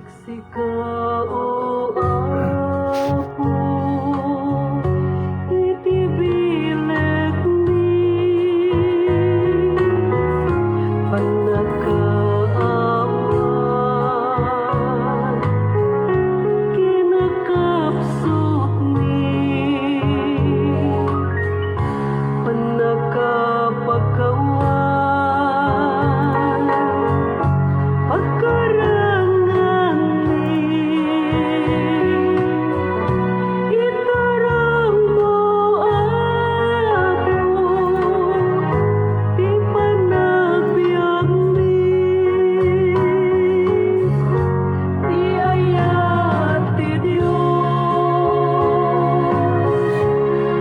Siksika o apo itibileg mi panagkaawan kinakapsok ni panagkapagkawan pagkarangan itarang mo ako di panagbiag mi di ayat ti Diyos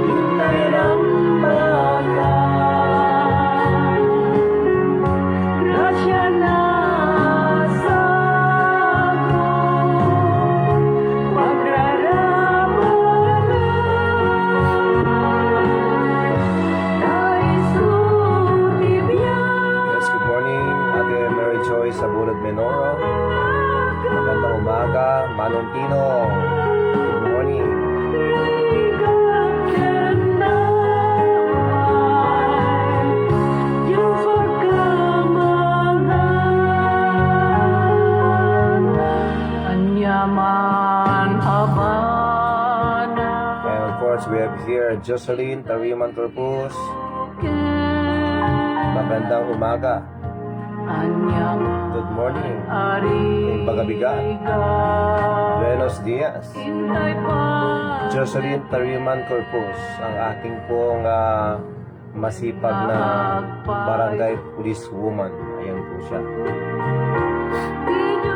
hintay rambagan grasya na sa ako pagraramanan Yes, good morning, Ate Mary Joy sa Bulod Menoro. Magandang umaga, Manong Tinong. Good morning. Anyaman abana And of course, we have here Jocelyn Tariman Corpus. Magandang umaga. Anyaman Good morning. ari Bagabigan. Buenos Dias. Hintay pa Jocelyn Tariman Corpus, ang ating pong masipag na barangay police woman. Ayan po siya.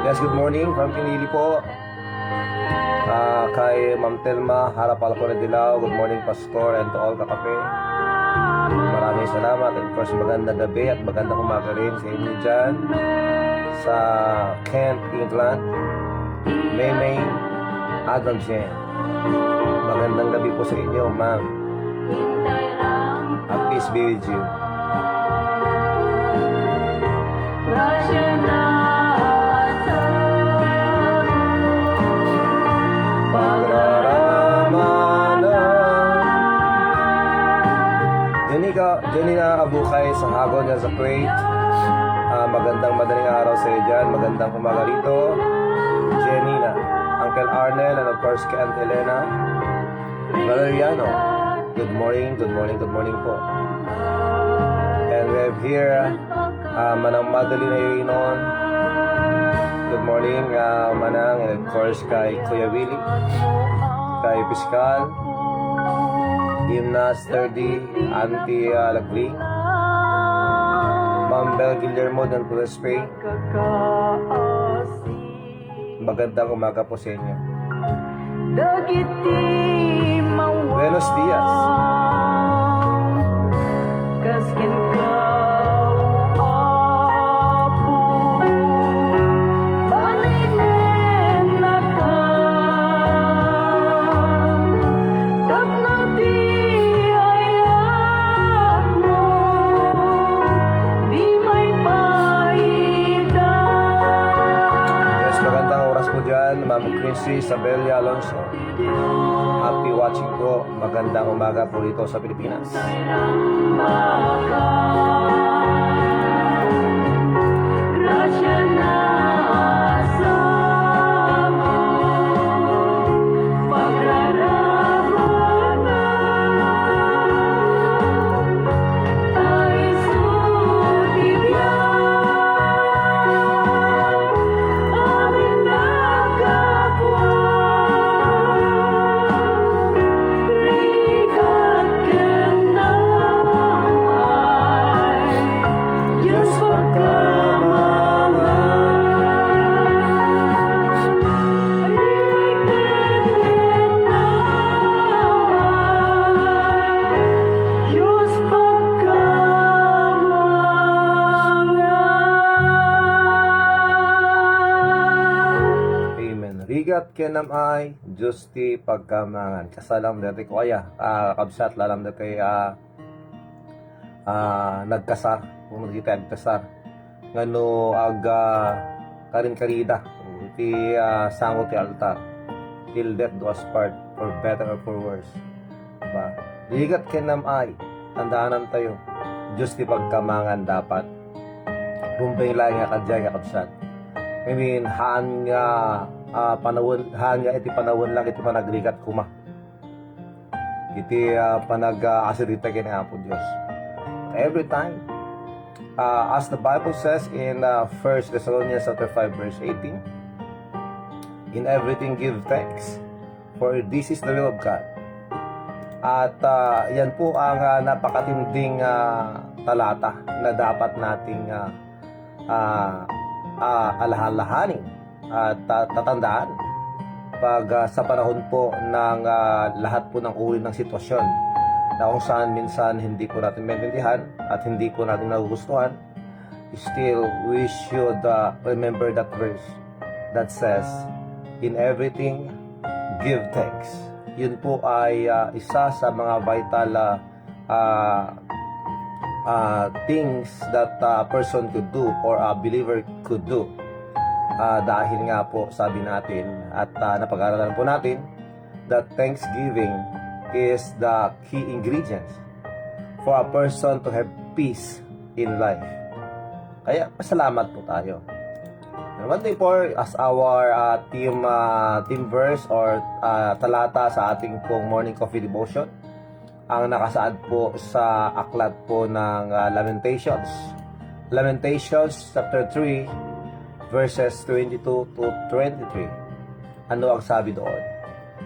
Yes, good morning from Pinili po. Kay Ma'am Telma, Harap Alcona Dilaw. Good morning, Pastor, and to all kakape. Maraming salamat. And of course, magandang gabi at magandang umaga rin sa inyo dyan sa Kent, England. Maymay Adam Jen. Magandang gabi po sa inyo, ma'am. hintay lang At peace be with you. grasya na sa Jenny na abukay sa Hagon niya sa Kuwait. Magandang madaling araw sa iyo dyan. Magandang umaga rito. Jenny na. Uncle Arnel and of course kay Aunt Elena. Valeriano. Good morning, good morning, good morning po. And we have here Manang Madeline Ayuinon. Good morning, Manang. And of course kay Kuya Willie. Kay Piskal. Gymnast 30, Auntie Lagli, Ma'am Bel Guillermo del Pulaspe. Magandang umaga po sa inyo. Buenos dias. Kaskin ka apo balinin na ka tapnang di ayat mo di may paida. Yes, magandang oras po dyan, Ma'am Chrissy Sabelia Alonso. Happy watching po. Magandang umaga po dito sa Pilipinas. Grasya na sa mo pagraramanan ay sutibyan amin nagkapwa rikat kenaway Diyos Amen. Rigat kenamay, justi pagkamangan. Kasalam dati ko aya. Kabsat lalam dati kay nagkasar. Kung kita nagkasar. Ngano aga karin karida. iti sango ti altar. Till death do us part, for better or for worse. Diba? Ligat kenam ay, tandaanan tayo. Diyos ti pagkamangan dapat. Rumbay lang nga kadya nga kapsat. I mean, haan nga iti panawon lang iti panaglikat kuma. Iti panag-asirita kina Apo Diyos. Every time. As the Bible says in 1 Thessalonians chapter 5 verse 18, in everything give thanks, for this is the will of God. At yan po ang napakatinding talata na dapat nating alahalahanin at tatandaan pag sa panahon po ng lahat po ng uri ng sitwasyon na kung saan minsan hindi po natin maintindihan at hindi po natin nagugustuhan, still we should remember that verse that says, in everything give thanks. Yun po ay isa sa mga vital things that a person could do or a believer could do. Dahil nga po sabi natin at napag-aralan po natin that thanksgiving is the key ingredients for a person to have peace in life. Kaya pasalamat po tayo. And one thing po, as our team verse or talata sa ating pong morning coffee devotion, ang nakasaad po sa aklat po ng Lamentations. Lamentations chapter 3 verses 22 to 23. Ano ang sabi doon?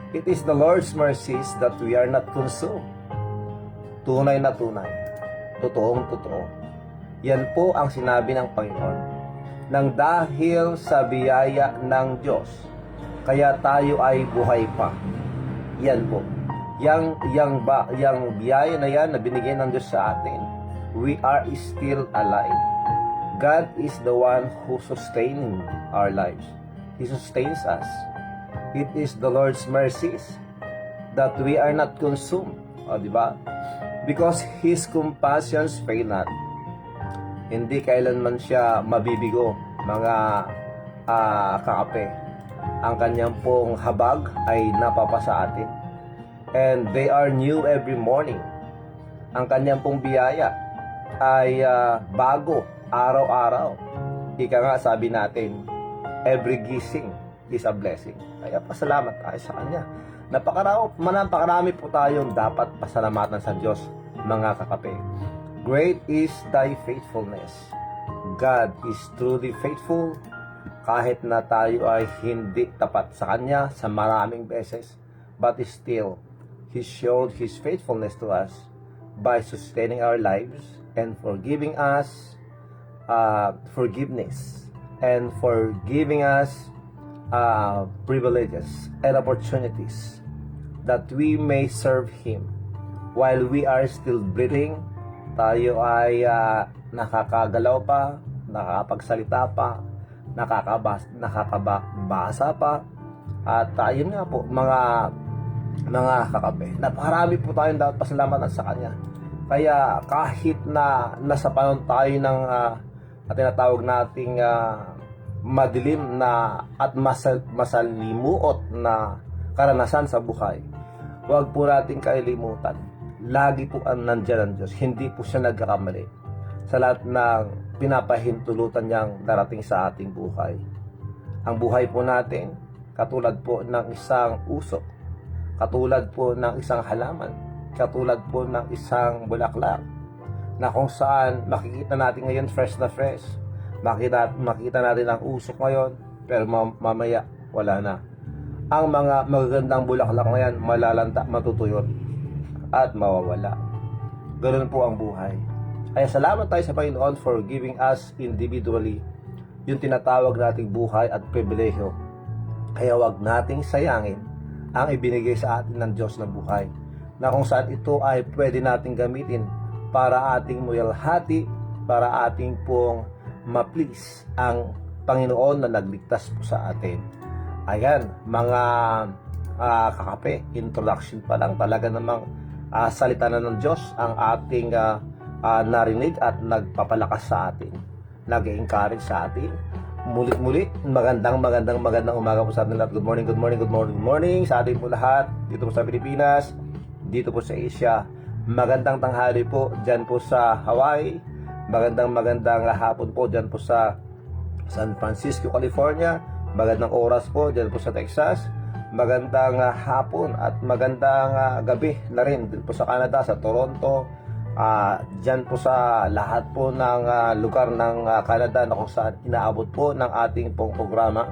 It is the Lord's mercies that we are not consumed. Tunay na tunay. Totoong totoo. Yan po ang sinabi ng Panginoon. Nang dahil sa biyaya ng Diyos, kaya tayo ay buhay pa. Yan po. Yang biyaya na yan na binigay ng Diyos sa atin, we are still alive. God is the one who sustaining our lives. He sustains us. It is the Lord's mercies that we are not consumed. O, diba? Because His compassions fail not. Hindi kailanman siya mabibigo, mga kakape. Ang kanyang pong habag ay napapasa atin. And they are new every morning. Ang kanyang pong biyaya ay bago, araw-araw. Ika nga sabi natin, every gising is a blessing. Kaya pasalamat tayo sa Kanya. Napakarami po tayong dapat pasalamatan sa Diyos, mga kakape. Great is thy faithfulness. God is truly faithful kahit na tayo ay hindi tapat sa Kanya sa maraming beses, but still, He showed His faithfulness to us by sustaining our lives and for giving us forgiveness and for giving us privileges and opportunities that we may serve Him while we are still breathing. Tayo ay nakakagalaw pa, nakakapagsalita pa, nakakabasa pa, at ayun nga po mga kakape, napakarami po tayong dapat pasalamatan sa Kanya. Kaya kahit na nasa panahon tayo ng tinatawag nating madilim na at masalimuot na karanasan sa buhay, huwag po nating kailimutan, lagi po ang nandiyan ang Diyos. Hindi po siya nagkakamali sa lahat ng pinapahintulutan niyang darating sa ating buhay. Ang buhay po natin, katulad po ng isang usok, katulad po ng isang halaman, katulad po ng isang bulaklak, na kung saan makikita natin ngayon fresh na fresh, makita natin ang usok ngayon, pero mamaya wala na. Ang mga magagandang bulaklak na yan, malalanta, matutuyot, at mawawala. Ganoon po ang buhay. Kaya salamat tayo sa Panginoon for giving us individually yung tinatawag nating buhay at pribilehiyo. Kaya wag nating sayangin ang ibinigay sa atin ng Diyos na buhay, na kung saan ito ay pwede nating gamitin para ating muyalhati, para ating pong ma-please ang Panginoon na nagligtas po sa atin. Ayan, mga kakape, introduction pa lang, talaga namang salita na ng Diyos ang ating narinig at nagpapalakas sa atin, nag-encourage sa atin muli magandang umaga po sa ating lahat. Good morning sa ating po lahat dito po sa Pilipinas, dito po sa Asia. Magandang tanghali po dyan po sa Hawaii. Magandang hapon po dyan po sa San Francisco, California. Magandang oras po dyan po sa Texas. Magandang hapon at magandang gabi na rin din po sa Canada, sa Toronto. Dyan po sa lahat po ng lugar ng Canada na kung saan inaabot po ng ating pong programa.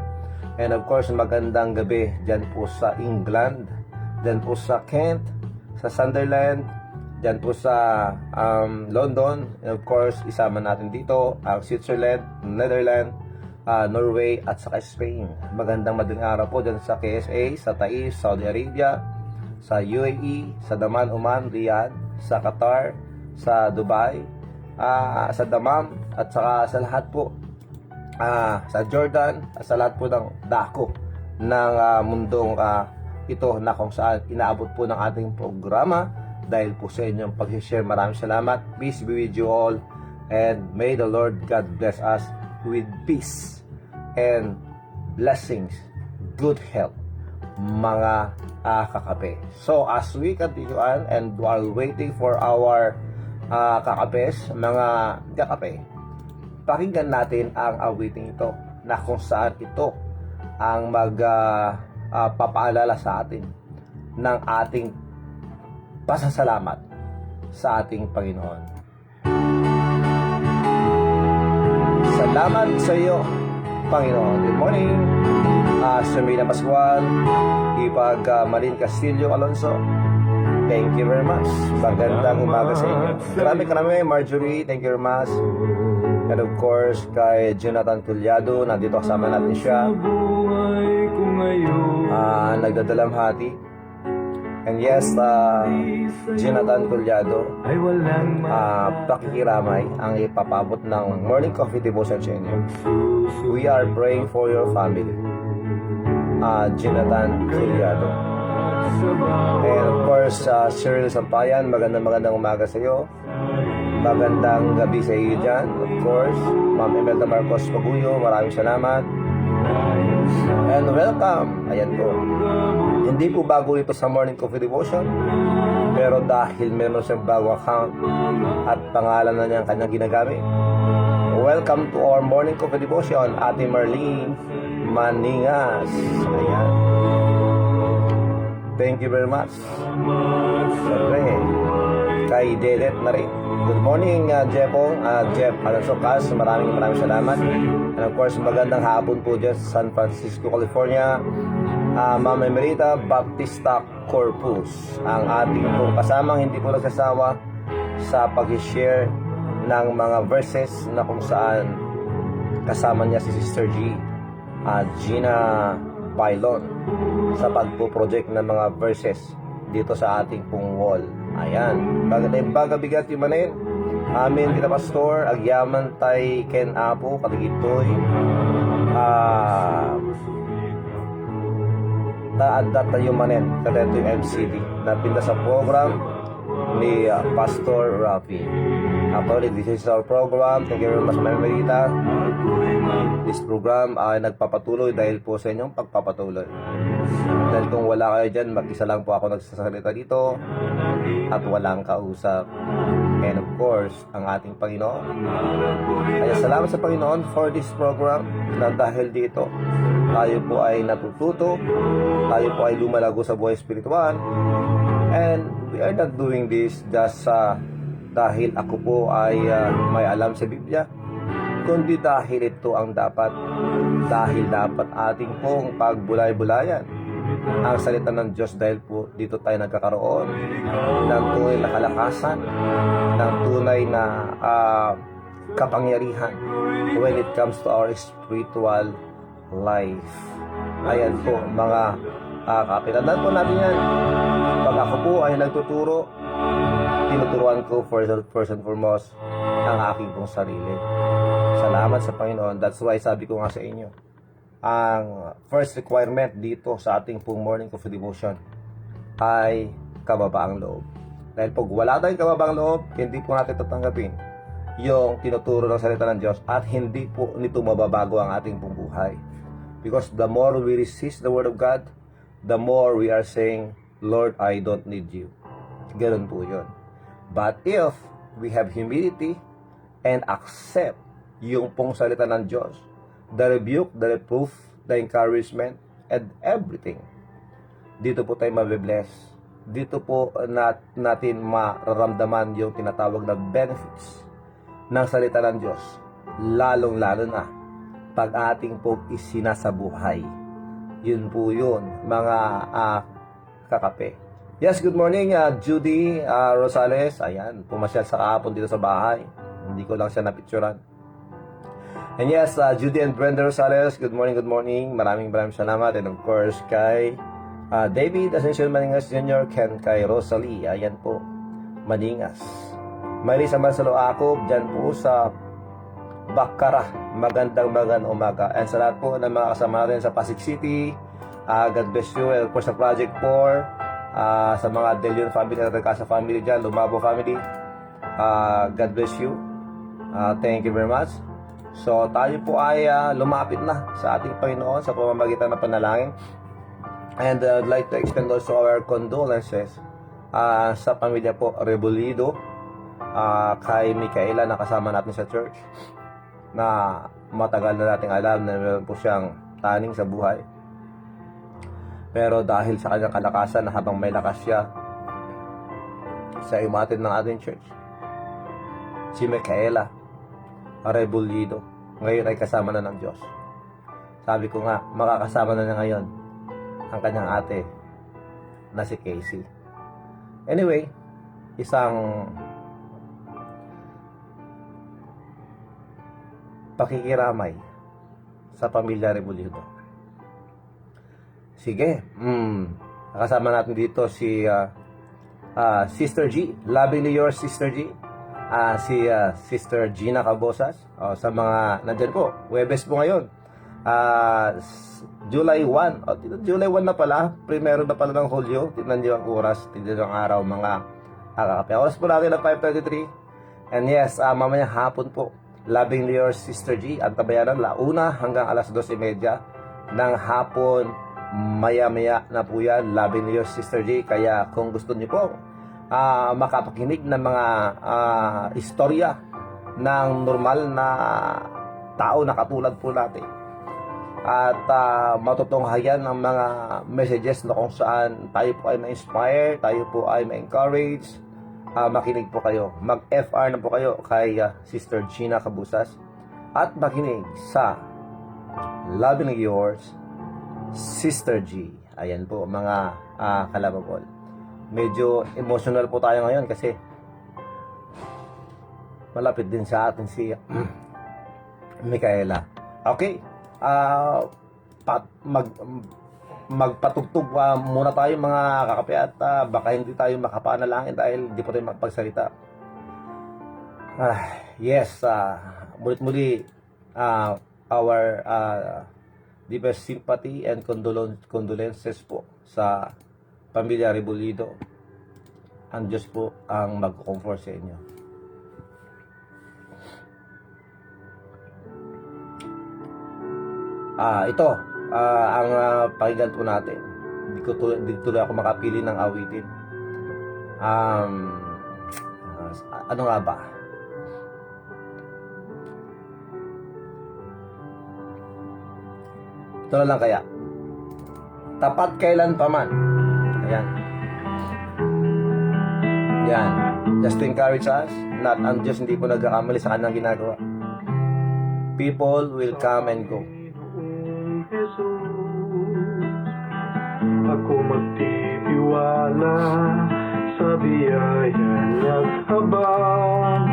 And of course, magandang gabi dyan po sa England, dyan po sa Kent, sa Sunderland, dyan po sa London. And of course, isama natin dito ang Switzerland, Netherlands, Norway at saka Spain. Magandang madaling araw po dyan sa KSA, sa Taiz, Saudi Arabia, sa UAE, sa Daman, Oman, Riyadh, sa Qatar, sa Dubai, sa Dammam, at saka sa lahat po sa Jordan, at sa lahat po ng dako ng mundong ito na kung saan inaabot po ng ating programa dahil po sa inyong pag-share. Maraming salamat. Peace be with you all, and may the Lord God bless us with peace and blessings, good health, mga kakape. So as we continue on and while waiting for our kakapes, mga kakape, pakinggan natin ang awiting ito na kung saan ito ang papaalala sa atin ng ating pasasalamat sa ating Panginoon. Salamat sa iyo, Panginoon. Good morning, Sumina Pascual, Ipag Marin Castillo Alonso. Thank you very much. Magandang umaga sa inyo. Karami, Marjorie, thank you very much. And of course, kay Jonathan Collado, nandito kasama natin siya. Nagdadalamhati. And yes, Jonathan Collado, pakikiramay ang ipapabot ng Morning Coffee Devotion sa inyo. We are praying for your family. Jonathan Collado. And of course, Cyril Sampayan, magandang umaga sa iyo. Magandang gabi sa iyo dyan. Of course, Ma'am Imelda Marcos Paguyo, maraming salamat. And welcome. Ayan po. Hindi po bago ito sa Morning Coffee Devotion, pero dahil meron siyang bago account at pangalan na niya ang kanyang ginagamit. Welcome to our Morning Coffee Devotion, Ate Marlene Maningas. Ayan. Thank you very much. Siyempre, kay Dedet na rin. Good morning, Jeff Alonso Cas. Maraming salamat. And of course, magandang hapon po dyan sa San Francisco, California. Ma'am Emerita Baptista Corpus, ang ating pong kasamang hindi po nagsasawa sa pag-share ng mga verses na kung saan kasama niya si Sister Gina Bailon sa pagpo-project ng mga verses dito sa ating pong wall. Ayan, bagabigat yung manin amin kita pastor agyaman tay Ken Apo katigitoy taandat tayo manin kadeto yung MCD na pinda sa program ni Pastor Rafi. Actually, this is our program. Thank you very much, Ma'am Marita. This program ay nagpapatuloy dahil po sa inyong pagpapatuloy. Dahil kung wala kayo dyan, mag-isa lang po ako nagsasalita dito at walang kausap. And of course, ang ating Panginoon. Kaya salamat sa Panginoon for this program na dahil dito, tayo po ay natututo, tayo po ay lumalago sa buhay espiritual. And we are not doing this just dahil ako po ay may alam sa Biblia, kundi dahil ito ang dapat ating pong pagbulay-bulayan ang salita ng Diyos, dahil po dito tayo nagkakaroon ng tunay na kalakasan, ng tunay na kapangyarihan when it comes to our spiritual life. Ayan po mga kapitandaan po natin yan. Pag ako po ay nagtuturo, tinuturuan ko first and foremost ang aking pong sarili. Salamat sa Panginoon. That's why sabi ko nga sa inyo, ang first requirement dito sa ating pong Morning Coffee Devotion ay kababaang loob. Dahil pag wala tayong kababaang loob, hindi po natin tatanggapin yung tinuturo ng salita ng Diyos at hindi po nito mababago ang ating pong buhay. Because the more we resist the Word of God, the more we are saying, Lord, I don't need you. Ganun po yun. But if we have humility and accept yung pong salita ng Diyos, the rebuke, the reproof, the encouragement, and everything, dito po tayo mabibless. Dito po natin mararamdaman yung tinatawag na benefits ng salita ng Diyos, lalong-lalo na pag ating po isinasabuhay. Yun po yun, mga kakape. Yes, good morning, Judy Rosales. Ayan, pumasyal sa kahapon dito sa bahay. Hindi ko lang siya napicturan. And yes, Judy and Brenda Rosales, good morning, good morning. Maraming salamat. And of course, kay David Ascension Maningas Jr., Ken kay Rosalie. Ayan po, Maningas. Marisa Marcelo Acob, dyan po sa Bakara. Magandang umaga. And sa lahat po ng mga kasama natin sa Pasig City, God bless you. And of course, sa Project 4, sa mga De Leon family, Recasa family dyan, Lumabo family, God bless you. Thank you very much. So, tayo po ay lumapit na sa ating Panginoon sa pamamagitan ng panalangin. And I'd like to extend also our condolences sa pamilya po Rebolido, kay Micaela na kasama natin sa church, na matagal na nating alam na meron po siyang taning sa buhay. Pero dahil sa kanyang kalakasan na habang may lakas siya, sa imatid ng ating church, si Micaela Rebolido ngayon ay kasama na ng Diyos. Sabi ko nga, makakasama na niya ngayon ang kanyang ate na si Casey. Anyway, isang pakikiramay sa pamilya Rebolido. Sige, kasama natin dito si Sister G, lovingly yours Sister G, si Sister Gina Cabosas, sa mga nandyan po, Webes po ngayon, July 1, July 1 na pala, primero na pala ng Hulyo. Tignan niyo ang oras, tignan niyo ang araw, mga kakape. Oras po natin na 5:33. And yes, mamaya hapon po, lovingly yours Sister G, ang tabayanan, launa hanggang alas 12:30 ng hapon, maya-maya na po yan, lovingly yours Sister G. Kaya kung gusto niyo po makapakinig ng mga istorya ng normal na tao na katulad po natin, at matutunghayan ng mga messages na kung saan tayo po ay ma-inspire, tayo po ay ma-encourage, makinig po kayo. Mag-FR na po kayo kay Sister Gina Cabosas at makinig sa Lovingly Yours Sister G. Ayan po mga kalababol. Medyo emotional po tayo ngayon kasi malapit din sa atin si Micaela. Okay, magpatugtog muna tayo mga kakape, at baka hindi tayo makapanalangin dahil hindi po tayo makapagsalita. Yes, muli our deepest sympathy and condolences po sa pamilya Rebolido. Ang Diyos po ang mag-comfort sa inyo. Ito ang pakinggan po natin. Hindi tuloy ako makapili ng awitin. Ano nga ba? Ito na lang kaya. Tapat kailan pa man. Ayan. Yan. Just to encourage us, not ang Diyos hindi po nagkakamali sa kanyang ginagawa. People will come and go. Ako magtitiwala sa biyaya niya'y habang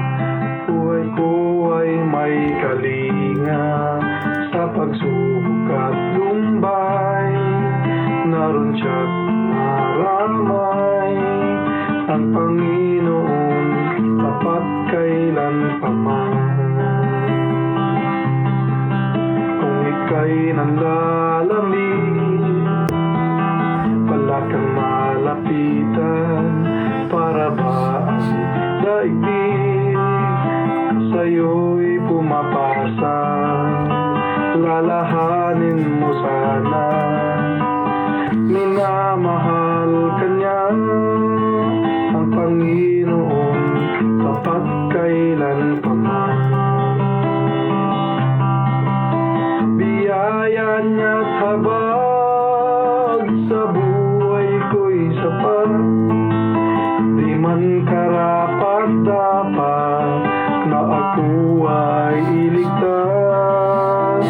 buhay ko ay may kalinga sa pagsubok at lumbay. Naroon siya't maramay ang Panginoon, tapat kailan pa man. Kung ika'y nanlalamig, wala kang malapitan, para ba ang daigdig sa sa'yo'y pumapasa. Lalahanin mo sana, minamahal ka niya ang Panginoon, tapat kailan pa man. Biyaya niya't habag sa buhay ko'y sapat, di man karapat dapat na ako ay iligtas.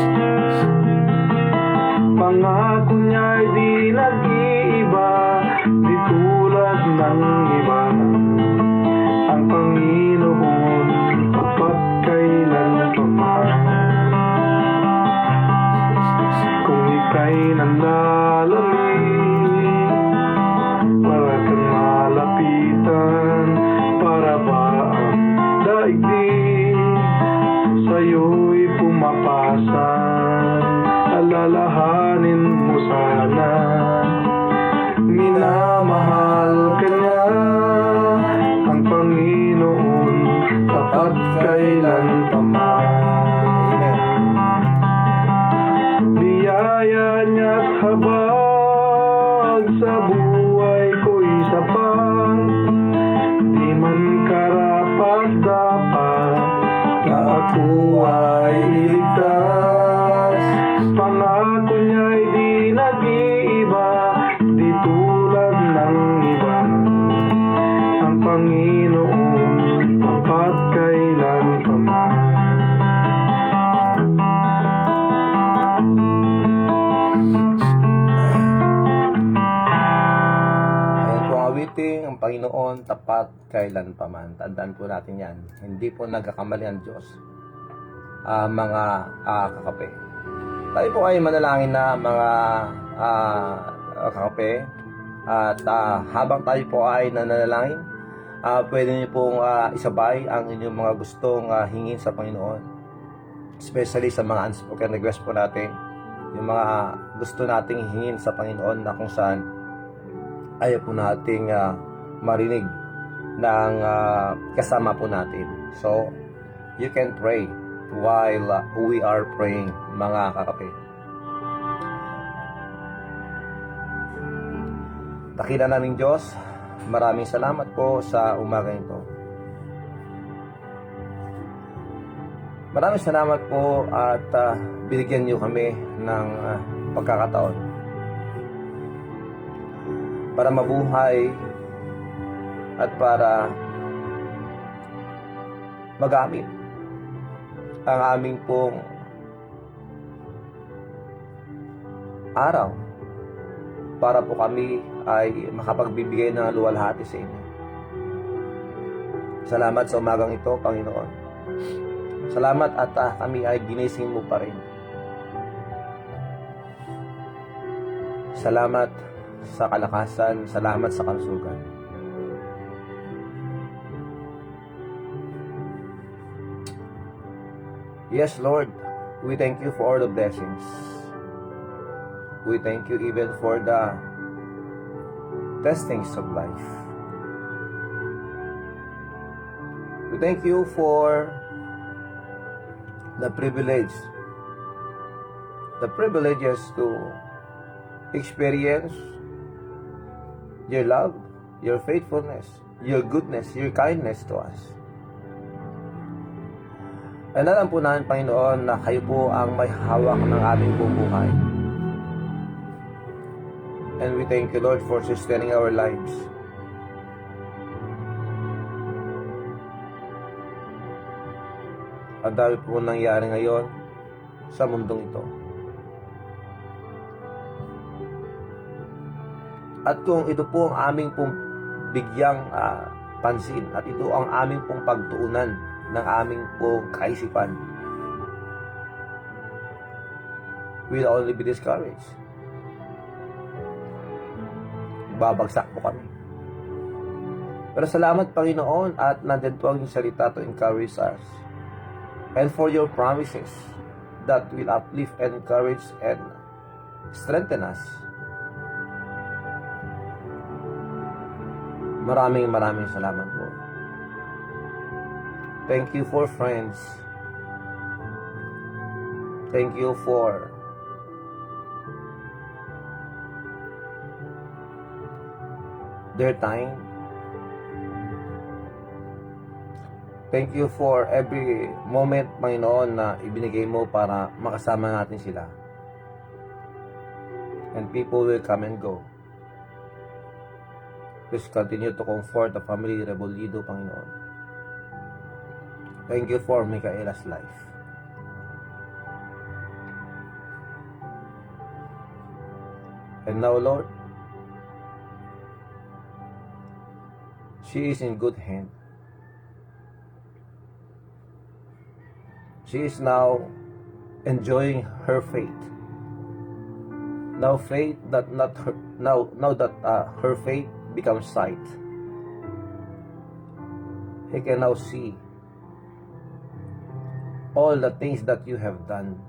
Pangako niya'y di nag-iiba, di tulad ng iba. Ang Panginoon, tapat kailan pa man. Kung ika'y nanlalamig, para kang malapitan, para ba ang daigdig sa'yo'y pumapasan. Alalahanin mo sana, minamahal ka niya ang Panginoon, tapat kailan pa man. Biyaya niya't habag sa buhay ko'y sapat, di man karapat dapat na ako ay iligtas. Pangako niya'y di nag-iiba, di tulad ng iba. Ang Panginoon, tapat kailan pa man. Ayan po ang awiting, ang Panginoon, tapat kailan pa man. Tandaan po natin yan. Hindi po nagkakamali ang Diyos. Mga kakape. Tayo po ay manalangin na mga kakape. At habang tayo po ay nananalangin, pwede niyo pong isabay ang inyong mga gustong hingin sa Panginoon. Especially sa mga unspoken request po natin. Yung mga gusto nating hingin sa Panginoon na kung saan ayaw po nating marinig ng kasama po natin. So, you can pray while we are praying, mga kakape. Dakila naming Diyos, maraming salamat po sa umaga ito. Maraming salamat po at binigyan niyo kami ng pagkakataon para mabuhay at para magamit ang aming pong araw para po kami ay makapagbibigay ng luwalhati sa inyo. Salamat sa umagang ito, Panginoon. Salamat at kami ay ginising mo pa rin. Salamat sa kalakasan, salamat sa kalusugan. Yes, Lord, we thank you for all the blessings. We thank you even for the testings of life. We thank you for the privileges to experience your love, your faithfulness, your goodness, your kindness to us. And alam po namin, Panginoon, na kayo po ang may hawak ng aming bubuhay. And we thank you, Lord, for sustaining our lives. Ang dami po nangyari ngayon sa mundong ito. At kung ito po ang aming pong bigyang pansin at ito ang aming pong pagtuunan ng aming pong kaisipan, we'll only be discouraged. Babagsak po kami. Pero salamat, Panginoon, at nandyan po ang salita to encourage us. And for your promises that will uplift and encourage and strengthen us. Maraming salamat po. Thank you for friends. Thank you for their time. Thank you for every moment, Panginoon, na ibinigay mo para makasama natin sila. And people will come and go. Please continue to comfort the family Rebolido, Panginoon. Thank you for Micaela's life. And now, Lord, she is in good hand. She is now enjoying her faith. Now faith that not her, now that her faith becomes sight. He can now see all the things that you have done,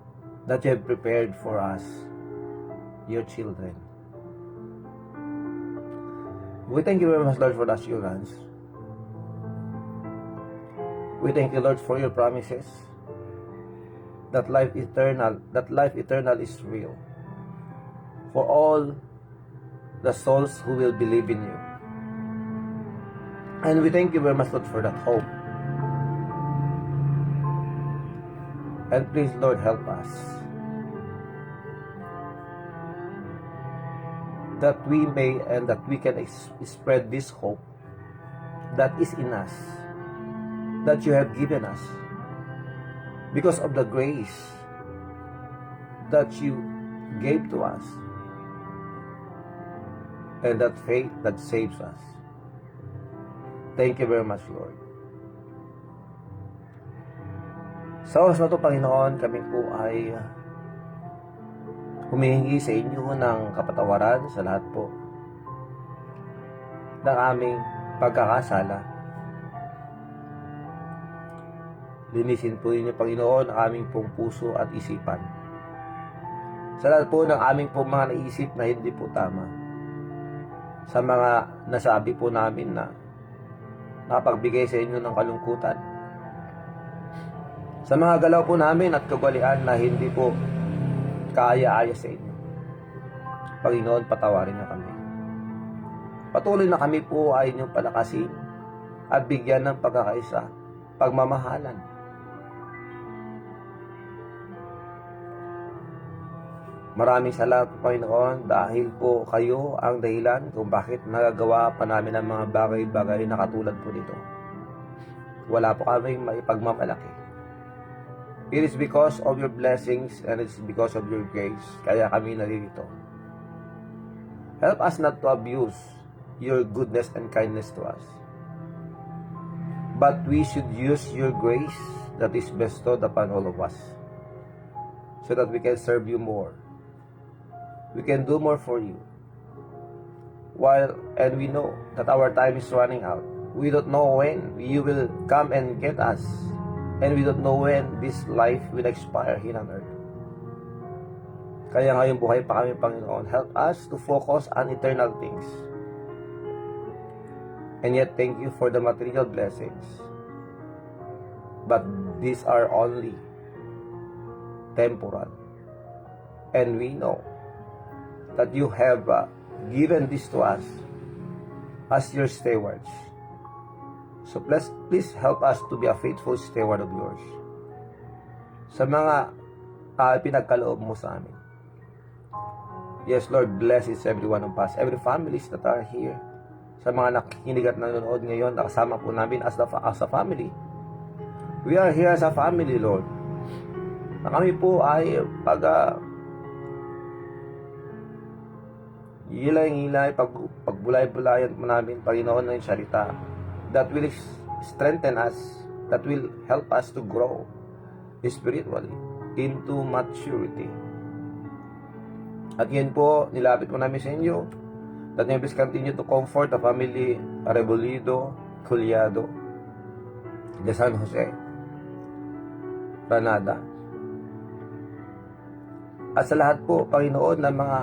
that you have prepared for us, your children. We thank you very much, Lord, for the assurance. We thank you, Lord, for your promises. That life eternal is real for all the souls who will believe in you. And we thank you very much, Lord, for that hope. And please, Lord, help us that we may and that we can spread this hope that is in us, that you have given us, because of the grace that you gave to us, and that faith that saves us. Thank you very much, Lord. Sa oras na ito, Panginoon, kami po ay humihingi sa inyo ng kapatawaran sa lahat po ng aming pagkakasala. Linisin po ninyo, Panginoon, ang aming pong puso at isipan. Sa lahat po ng aming pong mga naisip na hindi po tama. Sa mga nasabi po namin na nakapagbigay sa inyo ng kalungkutan. Sa mga galaw po namin at kagwalian na hindi po kaaya-aya sa inyo. Panginoon, patawarin na kami. Patuloy na kami po ay inyong palakasin at bigyan ng pagkakaisa, pagmamahalan. Maraming salamat po, Panginoon, dahil po kayo ang dahilan kung bakit nagagawa pa namin ang mga bagay-bagay na katulad po nito. Wala po kaming maipagmamalaki. It is because of your blessings and it is because of your grace kaya kami narito. Help us not to abuse your goodness and kindness to us. But we should use your grace that is bestowed upon all of us so that we can serve you more. We can do more for you. And we know that our time is running out. We don't know when you will come and get us. And we don't know when this life will expire here on earth. Kaya ngayong buhay pa kami, Panginoon, help us to focus on eternal things. And yet, thank you for the material blessings. But these are only temporal. And we know that you have given this to us as your stewards. So please help us to be a faithful steward of yours. Sa mga pinagkaloob mo sa amin. Yes, Lord, bless each every one of us, every families that are here. Sa mga nakikinig at nanonood ngayon, nakasama po namin as a family. We are here as a family, Lord. Na kami po ay ilay-ilay, pagbulay-bulayan mo namin, Panginoon, ng salita that will strengthen us, that will help us to grow spiritually into maturity. At yan po, nilapit po namin sa inyo, that you please continue to comfort the family Rebolido, Collado, de San Jose, Granada. At sa lahat po, Panginoon, ng mga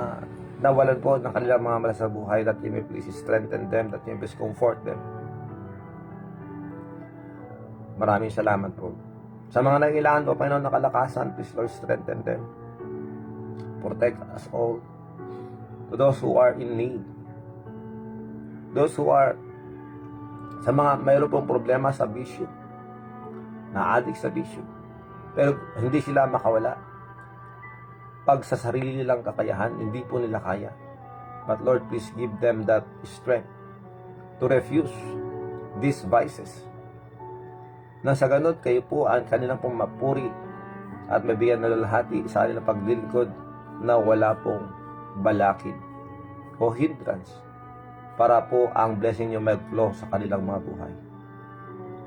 nawalan po ng kanilang mga malas sa buhay, that you may please strengthen them, that you may please comfort them. Maraming salamat po. Sa mga nangailangan po, Panginoon, ng kalakasan, please Lord, strengthen them. Protect us all. To those who are in need. Those who are sa mga mayroon pong problema sa bisyo. Na-addict sa bisyo. Pero hindi sila makawala. Pag sa sarili nilang kakayahan, hindi po nila kaya. But Lord, please give them that strength to refuse these vices. Nang sa ganun, kayo po ang kanilang pong mapuri at mabigyan na lalahati sa kanilang paglilingkod na wala pong balakid o hindrance para po ang blessing nyo mag-flow sa kanilang mga buhay.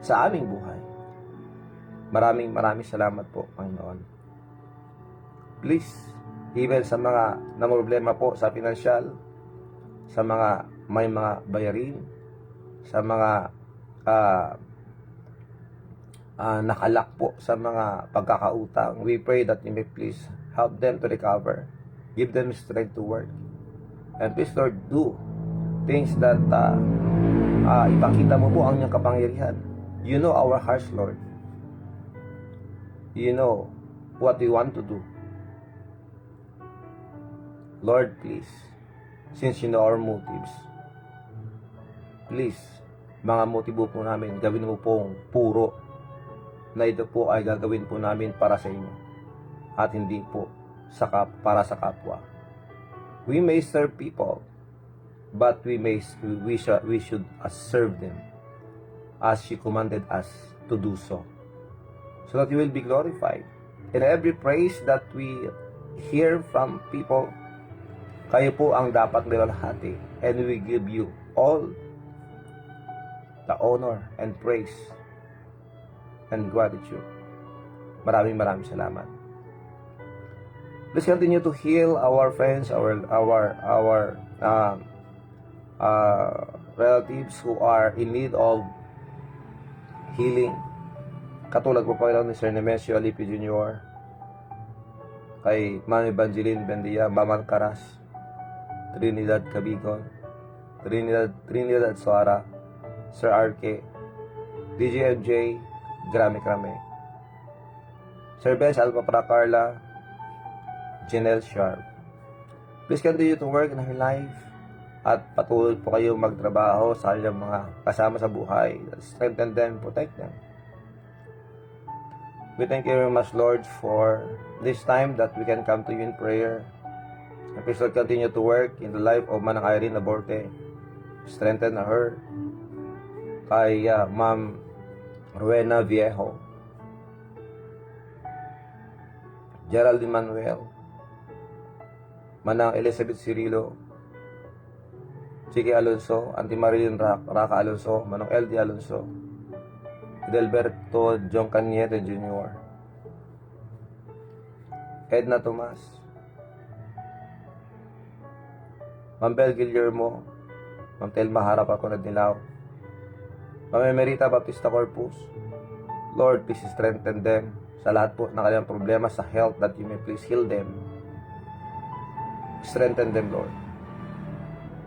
Sa aming buhay. Maraming salamat po, Panginoon. Please, even sa mga namroblema po sa pinansyal, sa mga may mga bayarin, sa mga nakalak po sa mga pagkakautang, we pray that you may please help them to recover. Give them strength to work. And please, Lord, do things that ipakita mo po ang iyong kapangyarihan. You know our hearts, Lord. You know what we want to do. Lord, please, since you know our motives, please, mga motibo po namin, gawin mo pong puro na ito po ay gagawin po namin para sa inyo at hindi po para sa kapwa. We may serve people, but we should serve them as you commanded us to do so that you will be glorified. In every praise that we hear from people, kayo po ang dapat nilalahati, and we give you all the honor and praise and gratitude. Maraming salamat. Please continue to heal our friends, our relatives who are in need of healing. Katulad po Panginoon ni Sir Nemesio Alipi Jr., kay Ma'am Evangeline Bendia, Ma'am Caras, Trinidad Cabigon, Trinidad Suara, Sir RK, DJMJ, Grame, Sir Bes Alpha Carla, Janelle Sharp. Please continue to work in her life at patuloy po kayo magtrabaho sa kanilang mga kasama sa buhay. Strengthen them, protect them. We thank you very much, Lord, for this time that we can come to you in prayer. And please, Lord, continue to work in the life of Manang Irene Laborte. Strengthen her. Kay Ma'am Rowena Viejo, Geraldine Manuel, Manang Elizabeth Cirilo, Chicky Alonso, Auntie Marilyn Raka Alonso, Manong LD Alonso, Delberto John Cañete Jr., Edna Tomas, Ma'am Bel Guillermo, Ma'am Telma Harap ako na Dilaw, Ma'am Emerita Baptista Corpus. Lord, please strengthen them sa lahat po ng kanilang problema sa health, that you may please heal them. Strengthen them, Lord.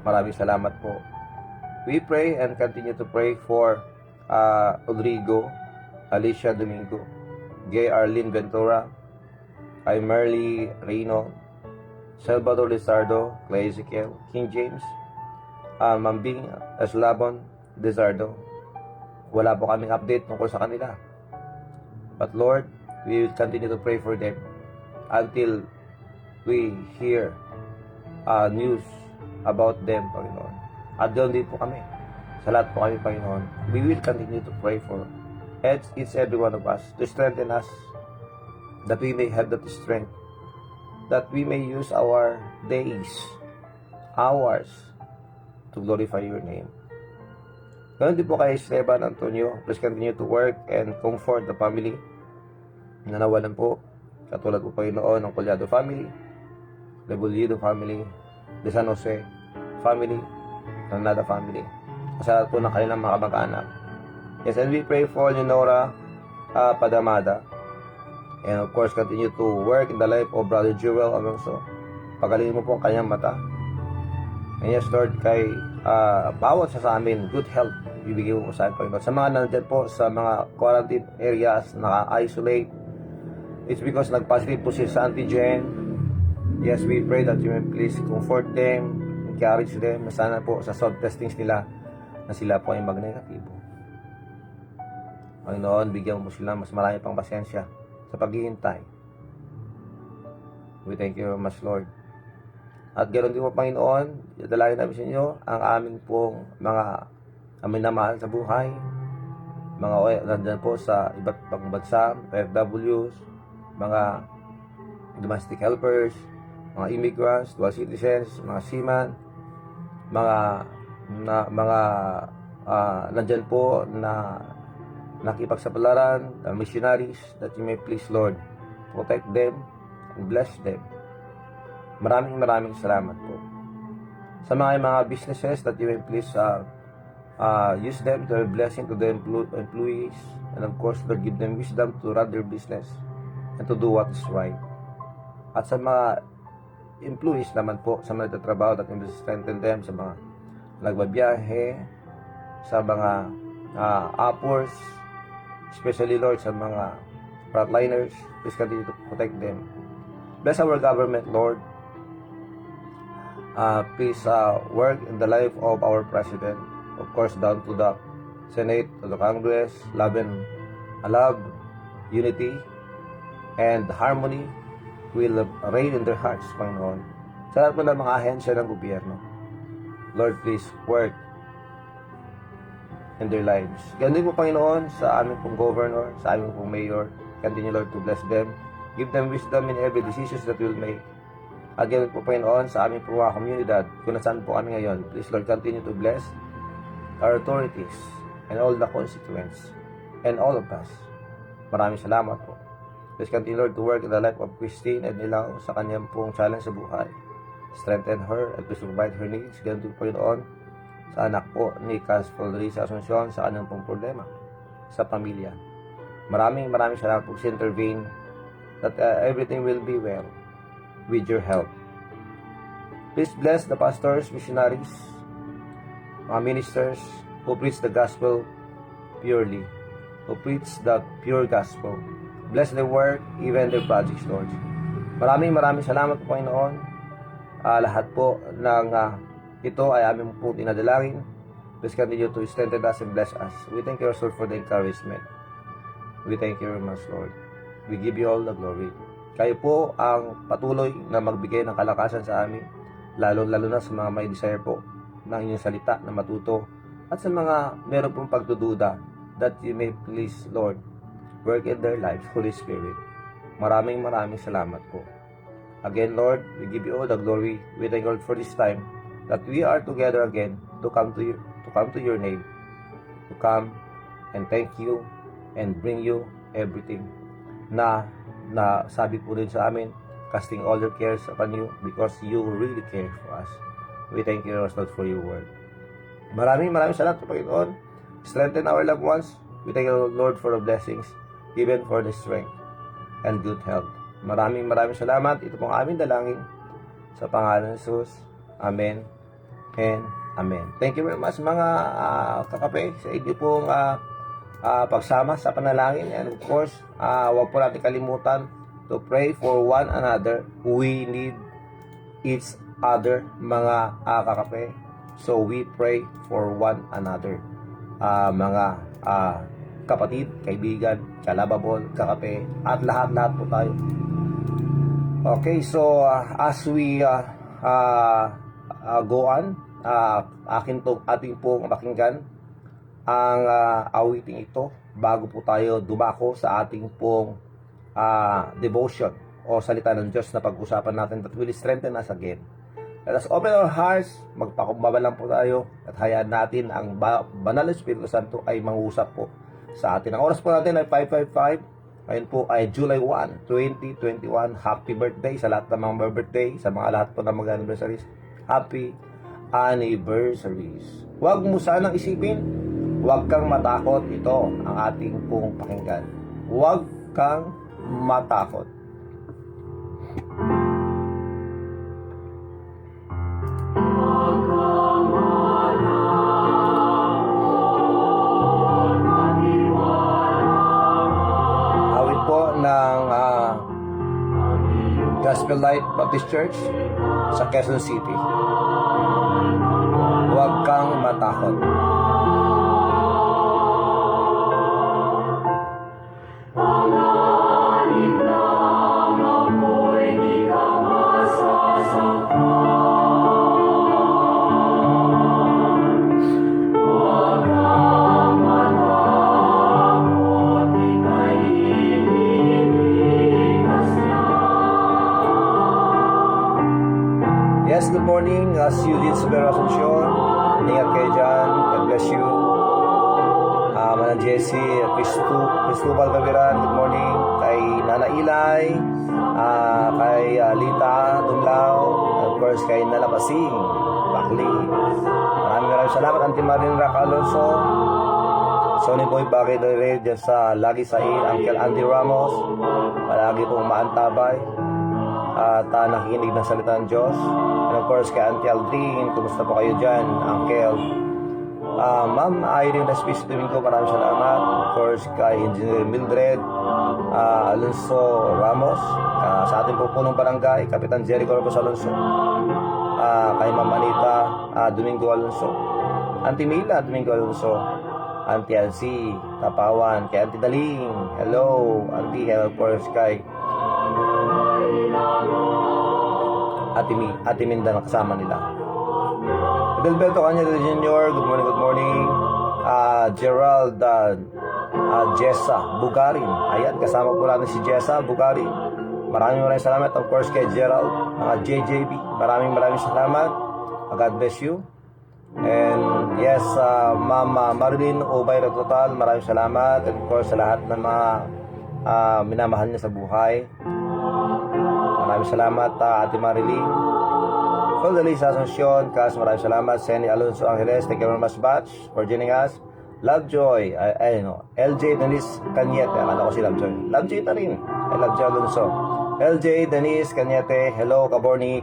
Maraming salamat po. We pray and continue to pray for Rodrigo, Alicia Domingo, Gay Arlene Ventura, kay Merly Reyno, Salvador Lizardo, Clay Ezekiel, King James, Mambing Eslabon Lizardo. Wala po kaming update tungkol sa kanila. But Lord, we will continue to pray for them until we hear news about them, Panginoon. At doon din po kami. Sa lahat po kami, Panginoon. We will continue to pray for each every one of us to strengthen us, that we may have that strength, that we may use our days, hours, to glorify your name. Ganun din po kay Esteban Antonio. Please continue to work and comfort the family na nawalan po. Katulad po Panginoon ng Collado family, Rebullido family, De San Jose family, Granada family. Sa lahat po ng kanilang mga kamag-anak. Yes, and we pray for Leonora Padamada. And of course, continue to work in the life of Brother Jewel Alonso. Pagalingin mo po ang kanyang mata. And yes, Lord, kay bawat sa amin, good health ibigay mo po sa akin, Panginoon. Sa mga nandyan po sa mga quarantine areas, naka-isolate, it's because nag-positive po siya sa antigen. Yes, we pray that you may please comfort them, encourage them, sana po sa swab testings nila na sila po ay mag-negatibo. Panginoon, bigyan mo sila mas marami pang pasensya sa paghihintay. We thank you very much, Lord. At ganoon din po, Panginoon, idalangin namin sa inyo ang aming pong mga amin na mahal sa buhay, mga nandyan po sa iba't ibang bansa, PFWs, mga domestic helpers, mga immigrants, dual citizens, mga seamen, mga nandyan po na nakipagsapalaran, missionaries, that you may please, Lord, protect them and bless them. Maraming salamat po. Sa mga businesses, that you may please use them to a blessing to the employees, and of course, Lord, give them wisdom to run their business and to do what is right. At sa mga employees naman po, sa mga nagtatrabaho, that you may strengthen them, sa mga nagbabiyahe, sa mga uppers, especially, Lord, sa mga frontliners, please continue to protect them. Bless our government, Lord. Please work in the life of our president, of course, down to the Senate, to the Congress. Love, unity, and harmony will reign in their hearts, Panginoon. Sa lahat po ng mga ahensya ng gobyerno, Lord, please work in their lives. Ganun din po, Panginoon, sa aming pong governor, sa aming pong mayor. Continue, Lord, to bless them. Give them wisdom in every decisions that we'll make. At ganun po, Panginoon, sa aming pong mga komunidad, kung nasaan po kami ngayon, please, Lord, continue to bless our authorities and all the constituents and all of us. Maraming salamat po. Please continue, Lord, to work in the life of Christine and Ilaw sa kanyang pong challenge sa buhay. Strengthen her and please provide her needs. Ganun din, Panginoon, sa anak po ni Caspol Risa Asuncion sa kanyang pong problema sa pamilya. Maraming salamat po sa intervene that everything will be well with your help. Please bless the pastors, missionaries, mga ministers who preach the gospel purely, who preach the pure gospel. Bless their work, even their projects, Lord. Maraming salamat po, Panginoon. Lahat po ng ito ay aming po dinadalangin. Please continue to strengthen us and bless us. We thank you, Lord, for the encouragement. We thank you very much, Lord. We give you all the glory. Kayo po ang patuloy na magbigay ng kalakasan sa amin, lalo na sa mga may desire po ng inyong salita na matuto, at sa mga meron pong pagdududa, that you may please, Lord, work in their lives, Holy Spirit. Maraming salamat po. Again, Lord, we give you all the glory. We thank you, Lord, for this time that we are together again to come to your name, to come and thank you and bring you everything na sabi po rin sa amin, casting all your cares upon you because you really care for us. We thank you, Lord, for your word. Maraming salamat po, Panginoon. Strengthen our loved ones. We thank you, Lord, for the blessings, even for the strength and good health. Maraming salamat. Ito pong aming dalangin sa pangalan ng Jesus. Amen and amen. Thank you very much, mga kakape, sa inyo pong pagsama sa panalangin. And of course, huwag po natin kalimutan to pray for one another. We need each other, mga kakape. So we pray for one another, mga kapatid, kaibigan, kalababol, kakape, at lahat po tayo. Okay, so as we go on, ating pong pakinggan ang awiting ito bago po tayo dumako sa ating pong devotion o salita ng Diyos na pag-usapan natin that will strengthen us again. Let us open our hearts, magpakumbaba lang po tayo at hayaan natin ang Banal na Espiritu Santo ay mangusap po sa atin. Ang oras po natin ay 5:55. Ngayon po ay July 1, 2021. Happy birthday sa lahat ng mga birthday, sa mga lahat po ng mga anniversaries. Happy anniversaries. Huwag mo sanang isipin, huwag kang matakot. Ito ang ating pong pakinggan. Huwag kang matakot. ng Gospel Light Baptist Church sa Quezon City. Huwag kang matakot. Yes, good morning. See you din sa Pero Asuncion. Ingat kayo dyan. God bless you. Manang Jessie, Cristobal Caviran, good morning. Kay Nana Ilay, kay Lita Dumlao, and of course kay Nana Pasing, Bakli. Maraming salamat. Auntie Marin Rac Alonso, Sonny Boy Bagay Dere, dyan sa Lagi Sain, Uncle Andy Ramos, palagi pong maantabay at nakikinig ng salita ng Diyos. And of course kay Auntie Aldrin, kumusta po kayo dyan, Uncle? Ma'am Irene Espiritu Domingo, maraming salamat. Of course kay Engineer Mildred Alonso Ramos, sa ating pupunong barangay, Kapitan Jericho Ramos Alonso, kay Ma'am Anita Domingo Alonso, Auntie Mila Domingo Alonso, Auntie Elsie Tapawan, kay Auntie Daling, hello Auntie, and of course kay Ate Minda na kasama nila. Adelberto Cañada Jr., good morning, good morning. Gerald Jessa Bugarin, ayan, kasama po natin si Jessa Bugarin. Maraming salamat. Of course kay Gerald JJB, maraming salamat. God bless you. And yes, Ma'am Marilyn Obay Total, maraming salamat. And of course sa lahat ng mga minamahal niya sa buhay, maraming salamat. Ate Marilyn Lisa Asuncion, maraming salamat. Senny Alonso Angeles, thank you very much batch for joining us. Lovejoy, LJ Denise Cañete, akala ko si Lovejoy. Lovejoy na rin, Lovejoy Alonso. LJ Denise Cañete, hello Kabornik,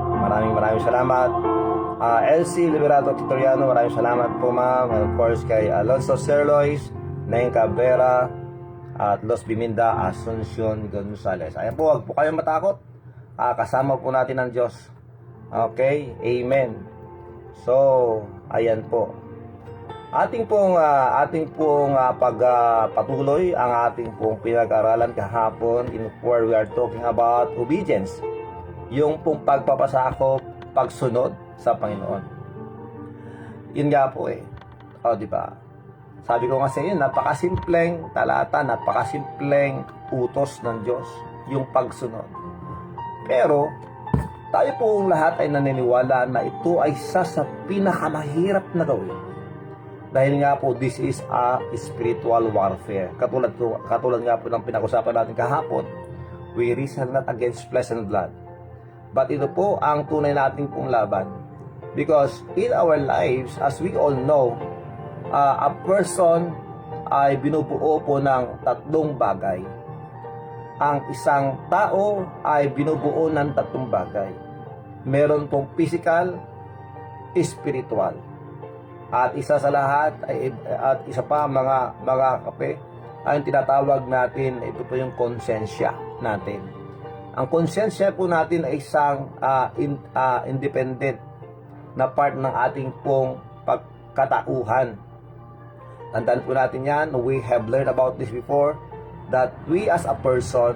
maraming salamat. LC Liberato Titoriano, maraming salamat po ma'am. And of course kay Alonso Serlois, Neng Cabrera, at Los Biminda Asuncion Gonzales. Ayan po, huwag po kayong matakot. Kasama po natin ang Diyos. Okay, amen. So, ayan po. Ating pong pagpatuloy ang ating pong pinag-aralan kahapon in where we are talking about obedience. Yung pong pagpapasakop, pagsunod sa Panginoon. Yun nga po di ba? Sabi ko nga sa inyo, napakasimpleng talata, napakasimpleng utos ng Diyos, yung pagsunod. Pero, tayo pong lahat ay naniniwala na ito ay isa sa pinakamahirap na gawin. Dahil nga po, this is a spiritual warfare. Katulad nga po ng pinag-usapan natin kahapon, we wrestle not against flesh and blood. But ito po ang tunay nating pong laban. Because in our lives, as we all know, a person ay binubuo po ng tatlong bagay. Ang isang tao ay binubuo ng tatlong bagay. Meron pong physical, spiritual. At isa sa lahat, at isa pa mga kape, ay tinatawag natin, ito po yung konsensya natin. Ang konsensya po natin ay isang independent na part ng ating pong pagkatauhan. Tandaan po natin yan, we have learned about this before, that we as a person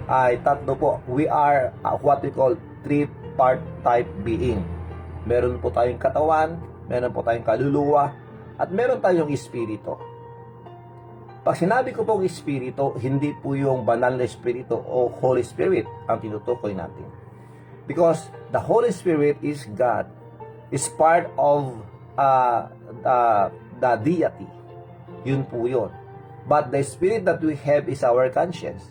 ay tatlo po. We are what we call three-part type being. Meron po tayong katawan, meron po tayong kaluluwa, at meron tayong espiritu. Pag sinabi ko po espiritu, hindi po yung banal na espiritu o Holy Spirit ang tinutukoy natin. Because the Holy Spirit is God, is part of the deity. Yun po yun. But the spirit that we have is our conscience.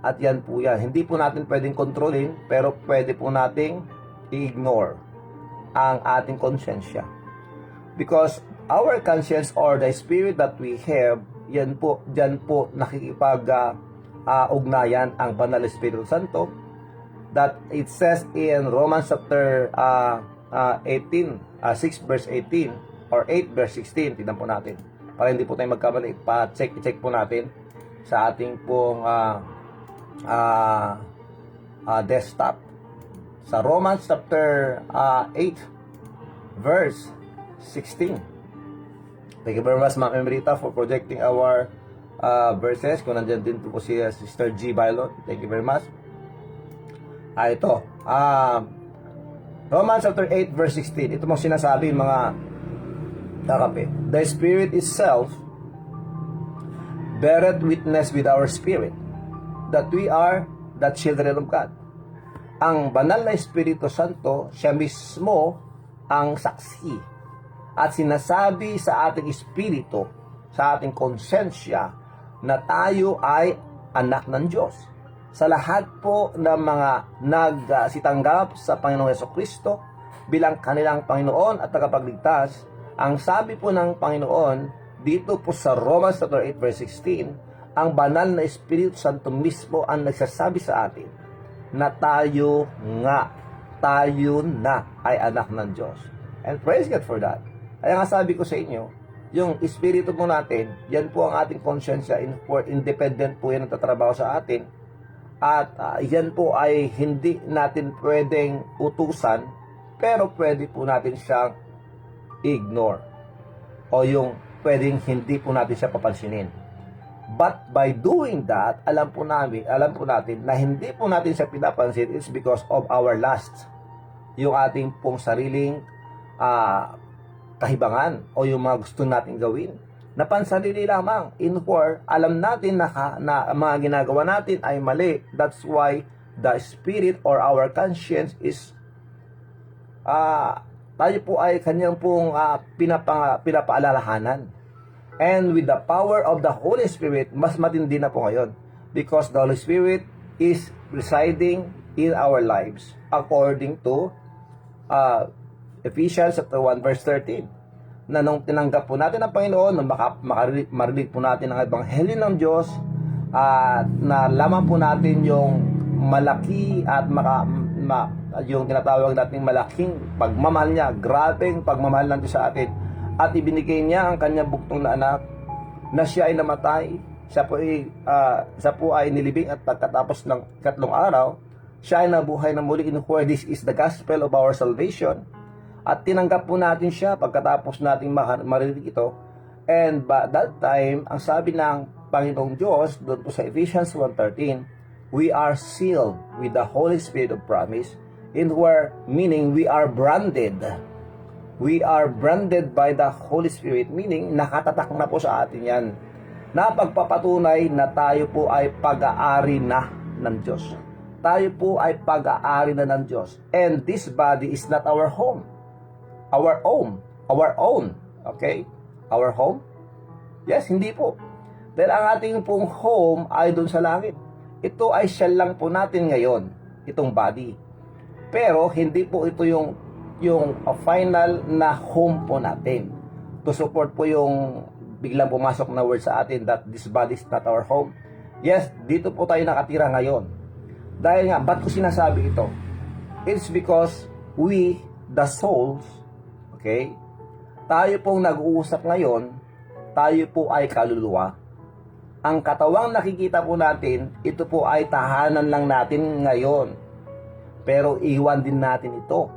At yan po yan. Hindi po natin pwedeng kontrolin, pero pwede po nating i-ignore ang ating konsensya. Because our conscience or the spirit that we have, yan po, dyan po nakikipag-ugnayan ang Banal Espiritu Santo. That it says in Romans chapter 6 verse 18 or 8 verse 16. Tignan po natin. Para hindi po tayo magkamali, i-check po natin. sa ating pong desktop. Sa Romans chapter 8 verse 16. Thank you very much, Ma'am Emerita, for projecting our verses. Kung nandyan din po si Sister G. Bailon, thank you very much. Ito. Romans chapter 8 verse 16. Ito mong sinasabi, mga kakape. The Spirit itself beareth witness with our spirit that we are the children of God. Ang banal na Espiritu Santo, siya mismo ang saksi at sinasabi sa ating espiritu, sa ating konsensya, na tayo ay anak ng Diyos. Sa lahat po ng mga nagsitanggap sa Panginoong Jesucristo bilang kanilang Panginoon at tagapagligtas, ang sabi po ng Panginoon dito po sa Romans 8 verse 16, ang banal na Espiritu Santo mismo ang nagsasabi sa atin na tayo na ay anak ng Diyos. And praise God for that. Kaya nga sabi ko sa inyo, yung espiritu po natin, yan po ang ating konsensya, independent po yan ang tatrabaho sa atin. At yan po ay hindi natin pwedeng utusan, pero pwede po natin siyang ignore. O yung pwedeng hindi po natin siya papansinin. But by doing that, alam po natin na hindi po natin siya pinapansin is because of our lust. Yung ating pong sariling kahibangan o yung mga gusto natin gawin. Na pansarili lamang. In for, alam natin na mga ginagawa natin ay mali. That's why the spirit or our conscience is tayo po ay kanyang pong pinapaalalahanan. And with the power of the Holy Spirit, mas matindi na po ngayon. Because the Holy Spirit is residing in our lives according to Ephesians 1 verse 13. Na nung tinanggap po natin ang Panginoon, nung marinig po natin ang Ebanghelyo ng Diyos, na lamang po natin yung malaki at yung tinatawag natin malaking pagmamahal niya, grabeng pagmamahal ng Diyos sa atin, at ibinigay niya ang kanyang buktong na anak na siya ay namatay, siya po ay nilibing at pagkatapos ng 3 araw, siya ay nabuhay na muli. In where this is the gospel of our salvation. At tinanggap po natin siya pagkatapos nating marinig ito. And by that time, ang sabi ng Panginoong Diyos, doon po sa Ephesians 1:13, we are sealed with the Holy Spirit of promise, in where, meaning we are branded. We are branded by the Holy Spirit, meaning nakatatak na po sa atin yan. Na pagpapatunay na tayo po ay pag-aari na ng Diyos. Tayo po ay pag-aari na ng Diyos. And this body is not our home. Our own. Okay? Our home? Yes, hindi po. Dahil ang ating pong home ay doon sa langit. Ito ay shell lang po natin ngayon, itong body. Pero hindi po ito yung final na home po natin. To support po yung biglang pumasok na word sa atin that this body is not our home. Yes, dito po tayo nakatira ngayon. Dahil nga, ba't ko sinasabi ito? It's because we, the souls, okay, tayo pong nag-uusap ngayon, tayo po ay kaluluwa. Ang katawang nakikita po natin, ito po ay tahanan lang natin ngayon. Pero iwan din natin ito.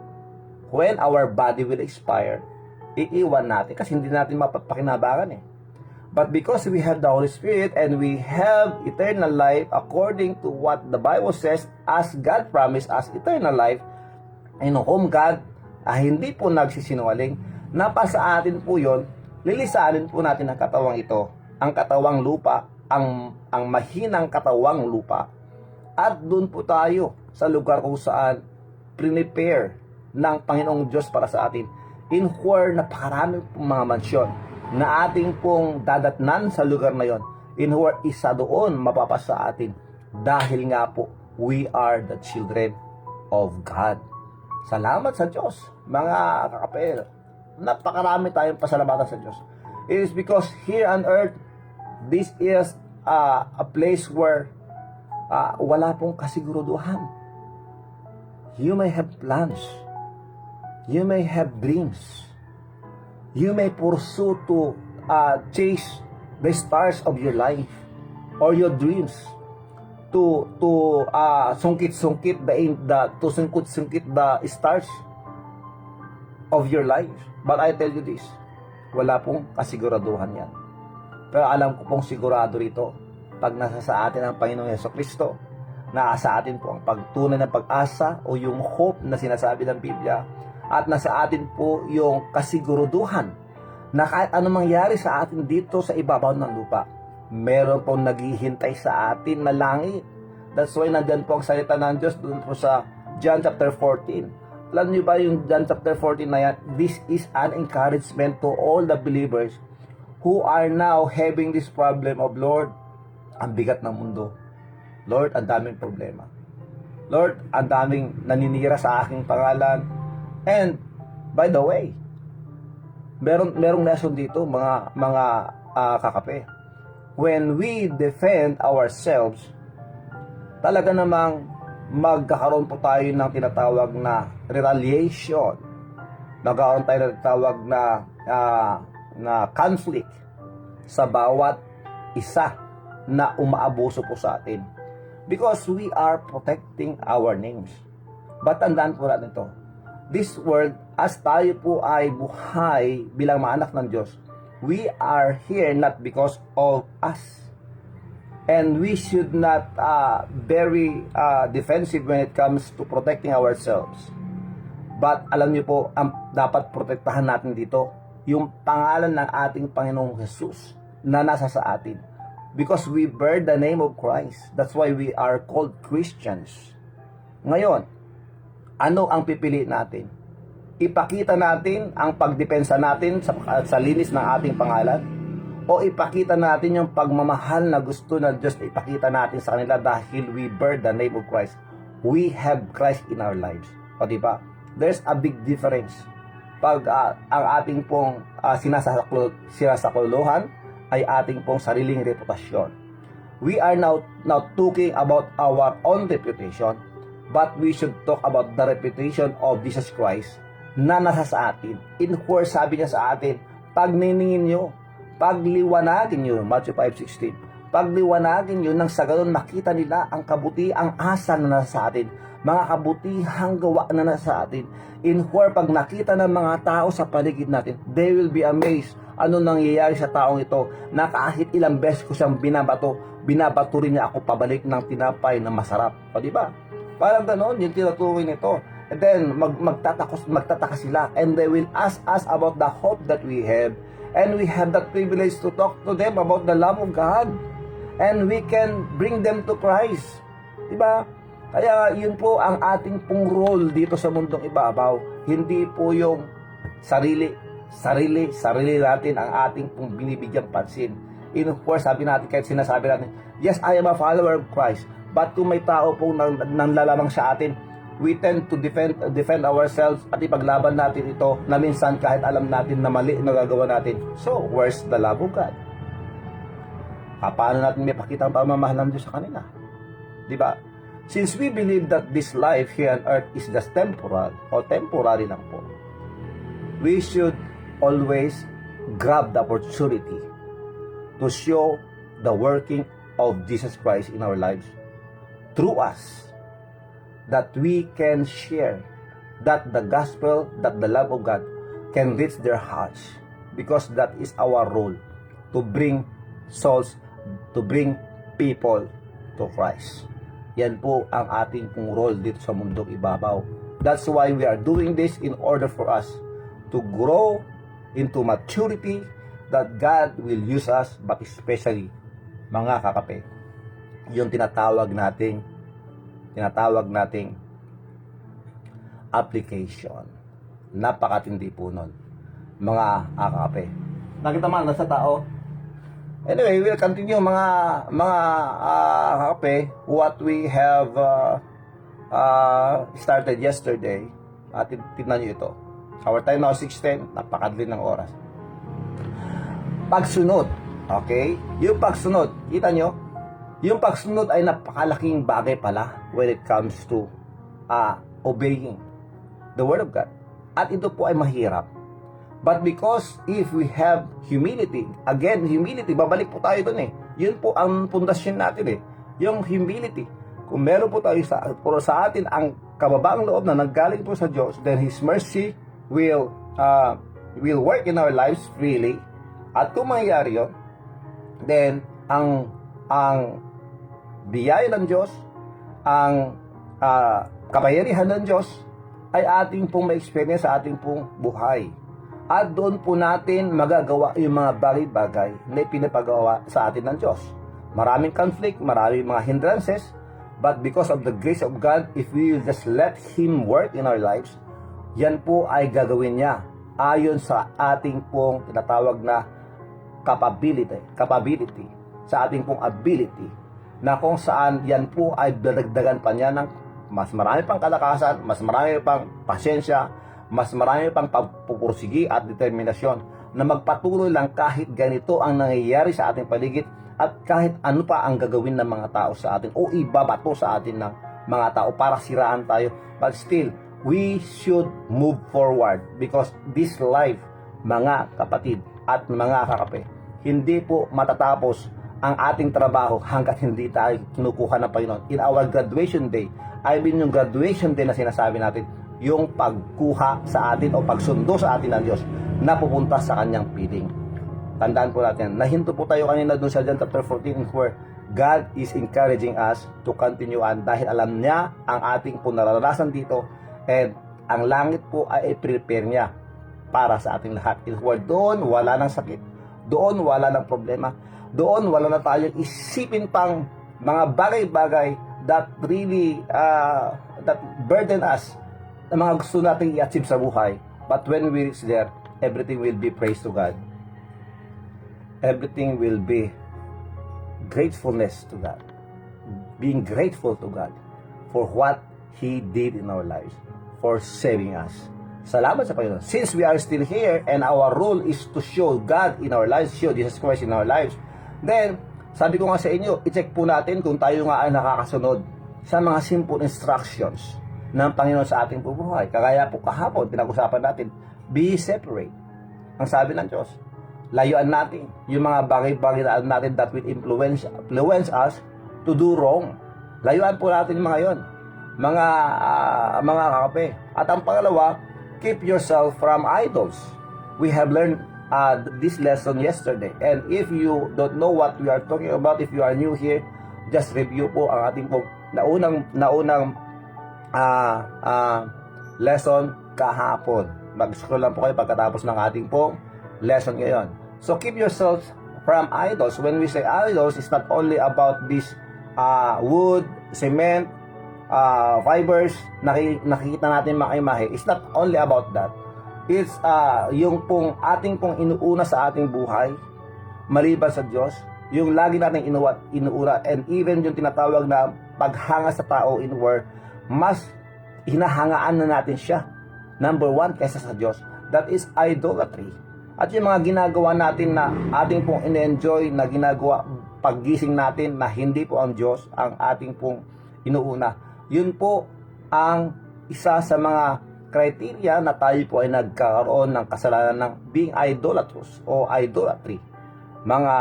When our body will expire, iiwan natin kasi hindi natin mapapakinabangan eh. But because we have the Holy Spirit and we have eternal life according to what the Bible says, as God promised us eternal life, in whom God hindi po nagsisinungaling, napasa atin po yon, lilisanin po natin ang katawang ito, ang katawang lupa, ang mahinang katawang lupa. At doon po tayo sa lugar kung saan prepare ng Panginoong Diyos para sa atin, in where napakarami pong mga mansyon na ating pong dadatnan sa lugar na yon, in where isa doon mapapasa atin dahil nga po we are the children of God. Salamat sa Diyos, mga kakapel. Napakarami tayong pasalamatan sa Diyos. It is because here on earth, this is a place where wala pong kasiguruduhan. You may have plans. You may have dreams. You may pursue to chase the stars of your life. or your dreams to sungkit-sungkit to sungkit the stars of your life. But I tell you this, wala pong kasiguraduhan yan. Pero alam ko pong sigurado rito, pag nasa sa atin ang Panginoong Jesucristo, nasa atin po ang pagtunay ng pag-asa o yung hope na sinasabi ng Biblia, at nasa atin po yung kasiguraduhan na kahit anong mangyari sa atin dito sa ibabaw ng lupa, meron pong naghihintay sa atin na langit. That's why nandyan po ang salita ng Diyos doon po sa John chapter 14. Alam niyo ba yung John chapter 14 na yan? This is an encouragement to all the believers who are now having this problem of, Lord, ang bigat ng mundo. Lord, ang daming problema. Lord, ang daming naninira sa aking pangalan. And, by the way, merong lesson dito, mga kakape. When we defend ourselves, talaga namang magkakaroon po tayo ng tinatawag na retaliation. Magkakaroon tayo ng tinatawag na conflict sa bawat isa na umaabuso po sa atin. Because we are protecting our names. But tandaan po natin ito. This world, as tayo po ay buhay bilang mga anak ng Diyos, we are here not because of us. And we should not very defensive when it comes to protecting ourselves. But alam niyo po, ang dapat protektahan natin dito, yung pangalan ng ating Panginoong Jesus na nasa sa atin. Because we bear the name of Christ. That's why we are called Christians. Ngayon, ano ang pipili natin? Ipakita natin ang pagdepensa natin sa linis ng ating pangalan? O ipakita natin yung pagmamahal na gusto ng Diyos na ipakita natin sa kanila dahil we bear the name of Christ. We have Christ in our lives. O diba? There's a big difference. Pag ang ating pong sinasakuluhan ay ating pong sariling reputasyon. We are now talking about our own reputation, but we should talk about the reputation of Jesus Christ na nasa sa atin. In where sabi niya sa atin, pagniningin nyo, pagliwanagin nyo, Matthew 5:16, pagliwanagin nyo nang sa ganun makita nila ang kabutiang asa na nasa sa atin, mga kabutihang gawa na nasa sa atin. In where pag nakita ng mga tao sa paligid natin, they will be amazed. Ano nangyayari sa taong ito na kahit ilang beses ko siyang binabato rin niya ako pabalik ng tinapay na masarap. O diba? Parang gano'n yung tinutukoy nito. And then magtataka sila, and they will ask us about the hope that we have, and we have that privilege to talk to them about the love of God, and we can bring them to Christ. Diba? Kaya yun po ang ating pong role dito sa mundong ibabaw. Hindi po yung sarili natin ang ating pong binibigyang pansin. In course, sabi natin, kahit sinasabi natin, yes, I am a follower of Christ. But kung may tao pong nanlalamang sa atin, we tend to defend ourselves at ipaglaban natin ito na minsan kahit alam natin na mali na gagawa natin. So, where's the love of God? Paano natin may pakita ang pamamahal ng Diyos sa kanila? Diba? Since we believe that this life here on earth is just temporal o temporary lang po, we should always grab the opportunity to show the working of Jesus Christ in our lives through us, that we can share that the gospel, that the love of God can reach their hearts, because that is our role, to bring souls, to bring people to Christ. Yan po ang ating pong role dito sa mundong ibabaw. That's why we are doing this, in order for us to grow into maturity that God will use us, but especially mga kakape, yung tinatawag nating application. Napakatindi po nun, mga kakape. Nakita man nasa tao. Anyway, we'll continue mga kakape, what we have started yesterday. At tignan nyo ito. Our time now 6:10, napakadali ng oras. Pagsunod, okay? Yung pagsunod, kita nyo? Yung pagsunod ay napakalaking bagay pala when it comes to obeying the Word of God. At ito po ay mahirap. But because if we have humility, again, humility, babalik po tayo dun eh. Yun po ang pundasyon natin yung humility. Kung meron po tayo sa atin ang kababaang loob na nanggaling po sa Diyos, then His mercy will work in our lives freely. At kung mangyayari yun, then ang biyaya ng Diyos, ang kapangyarihan ng Diyos ay ating pong ma-experience sa ating pong buhay. At doon po natin magagawa yung mga bagay-bagay na pinapagawa sa atin ng Diyos. Maraming conflict, maraming mga hindrances, but because of the grace of God, if we will just let Him work in our lives, yan po ay gagawin niya ayon sa ating pong tinatawag na capability, sa ating pong ability, na kung saan yan po ay dadagdagan pa niya ng mas marami pang kalakasan, mas marami pang pasyensya, mas marami pang pagpupursigi at determinasyon na magpatuloy lang kahit ganito ang nangyayari sa ating paligid at kahit ano pa ang gagawin ng mga tao sa atin o ibabato sa atin ng mga tao para siraan tayo. But still, we should move forward because this life, mga kapatid at mga kakape, hindi po matatapos ang ating trabaho hanggat hindi tayo kinukuha ng Panginoon. In our graduation day, yung graduation day na sinasabi natin, yung pagkuha sa atin o pagsundo sa atin ng Diyos na pupunta sa kanyang piling. Tandaan po natin, nahinto po tayo kanina doon sa John chapter 14 where God is encouraging us to continue on dahil alam niya ang ating po naranasan dito and ang langit po ay i-prepare niya para sa ating lahat. Doon wala ng sakit, doon wala ng problema, doon wala na tayong isipin pang mga bagay-bagay that really that burden us, na mga gusto nating i-achieve sa buhay. But when we reach there, everything will be praise to God. Everything will be gratefulness to God. Being grateful to God for what He did in our lives, for saving us. Salamat sa Panginoon. Since we are still here and our role is to show God in our lives, show Jesus Christ in our lives, then, sabi ko nga sa inyo, i-check po natin kung tayo nga ay nakakasunod sa mga simple instructions ng Panginoon sa ating bubuhay. Kagaya po kahapon, pinag-usapan natin, be separate. Ang sabi ng Diyos, layuan natin yung mga bagay-bagay natin that will influence us to do wrong. Layuan po natin yung mga yon, mga kakape. At ang pangalawa, keep yourself from idols. We have learned this lesson yesterday. And if you don't know what we are talking about, if you are new here, just review po ang ating po naunang lesson kahapon. Mag-scroll lang po kayo pagkatapos ng ating pong lesson ngayon. So keep yourselves from idols. When we say idols, it's not only about this wood, cement, fibers, nakikita natin mga imahe. It's not only about that. It's yung pong ating pong inuuna sa ating buhay, maliban sa Diyos, yung lagi natin inuura, and even yung tinatawag na paghanga sa tao inward, mas hinahangaan na natin siya. Number one, kaysa sa Diyos. That is idolatry. At yung mga ginagawa natin na ating pong in-enjoy, na ginagawa paggising natin na hindi po ang Diyos ang ating pong inuuna. Yun po ang isa sa mga criteria na tayo po ay nagkaroon ng kasalanan ng being idolatrous o idolatry. Mga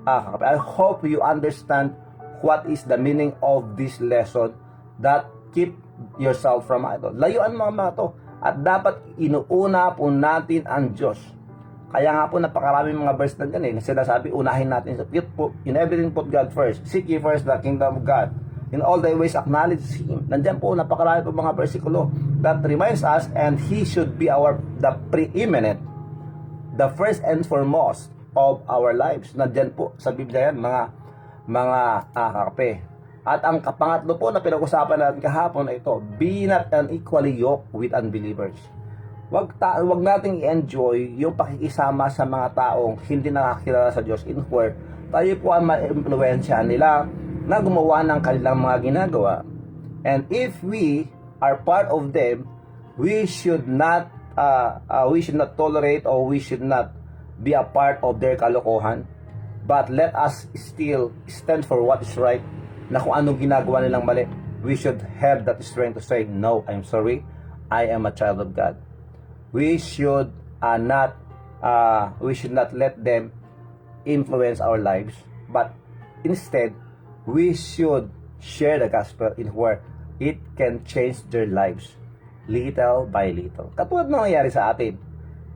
I hope you understand what is the meaning of this lesson, that keep yourself from idol. Layuan mga to. At dapat inuuna po natin ang Diyos. Kaya nga po napakaraming mga verse na ganun. Sinasabi, unahin natin sa in everything put God first. Seek ye first the kingdom of God. In all thy ways acknowledge Him. Nandiyan po napakarami po mga versikulo that reminds us, and He should be the preeminent, the first and foremost of our lives. Nandiyan po sa Biblia yan, mga kakape. At ang pangatlo po na pinag-usapan natin kahapon ay ito, be not unequally yoked with unbelievers. Wag nating i-enjoy yung pakikisama sa mga taong hindi nakakilala sa Diyos, in where tayo po ang ma-impluwensyahan nila na gumawa ng kanilang mga ginagawa. And if we are part of them, we should not tolerate, or we should not be a part of their kalokohan, but let us still stand for what is right. Na kung anong ginagawa nilang mali, we should have that strength to say, no, I'm sorry, I am a child of God. We should not let them influence our lives, but instead, we should share the gospel in where it can change their lives little by little. Katulad ng nangyayari sa atin,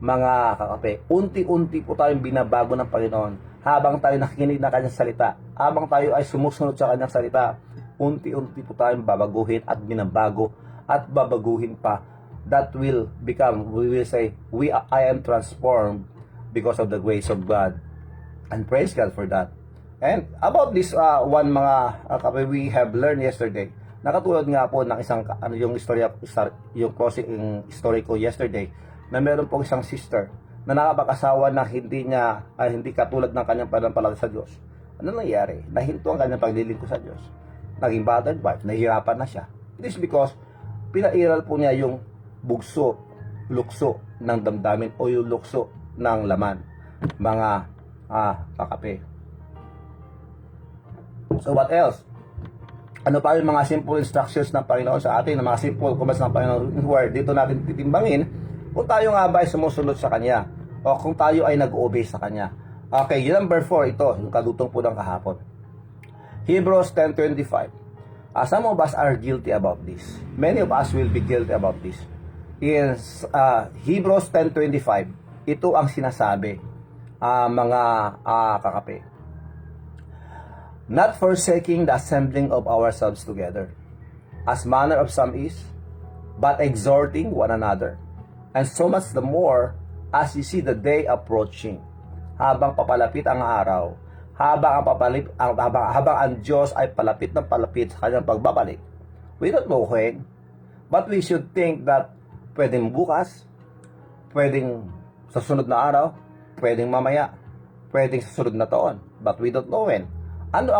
mga kakape, unti-unti po tayong binabago ng Panginoon habang tayo nakikinig ng kanyang salita, habang tayo ay sumusunod sa kanyang salita, unti-unti po tayong babaguhin at binabago at babaguhin pa. That will become, we will say, I am transformed because of the grace of God. And praise God for that. And about this one mga kape, we have learned yesterday, nakatulad nga po ng isang, yung yung closing story ko yesterday, na meron pong isang sister na nakapag-asawa na hindi katulad ng kanyang pananampalataya sa Diyos. Ano nangyari? Nahinto ang kanyang paglilingkod sa Diyos. Naging battered wife, nahihirapan na siya. It is because pinairal po niya yung lukso ng damdamin o yung lukso ng laman. Mga kakape. So what else? Ano pa yung mga simple instructions ng Panginoon sa atin, ng mga simple commands ng Panginoon where dito natin titimbangin kung tayo nga ba ay sumusunod sa Kanya o kung tayo ay nag-obey sa Kanya. Okay, number 4, ito, yung kadutong po ng kahapon. Hebrews 10:25. Some of us are guilty about this. Many of us will be guilty about this. In Hebrews 10:25, ito ang sinasabi, mga kakape. Not forsaking the assembling of ourselves together, as manner of some is, but exhorting one another, and so much the more as you see the day approaching. Habang papalapit ang araw, habang ang Diyos ay palapit ng palapit sa kanyang pagbabalik. We don't know when, but we should think that pwedeng bukas, pwedeng sa sunod na araw, pwedeng mamaya, pwedeng sa sunod na taon, but we don't know when. Ano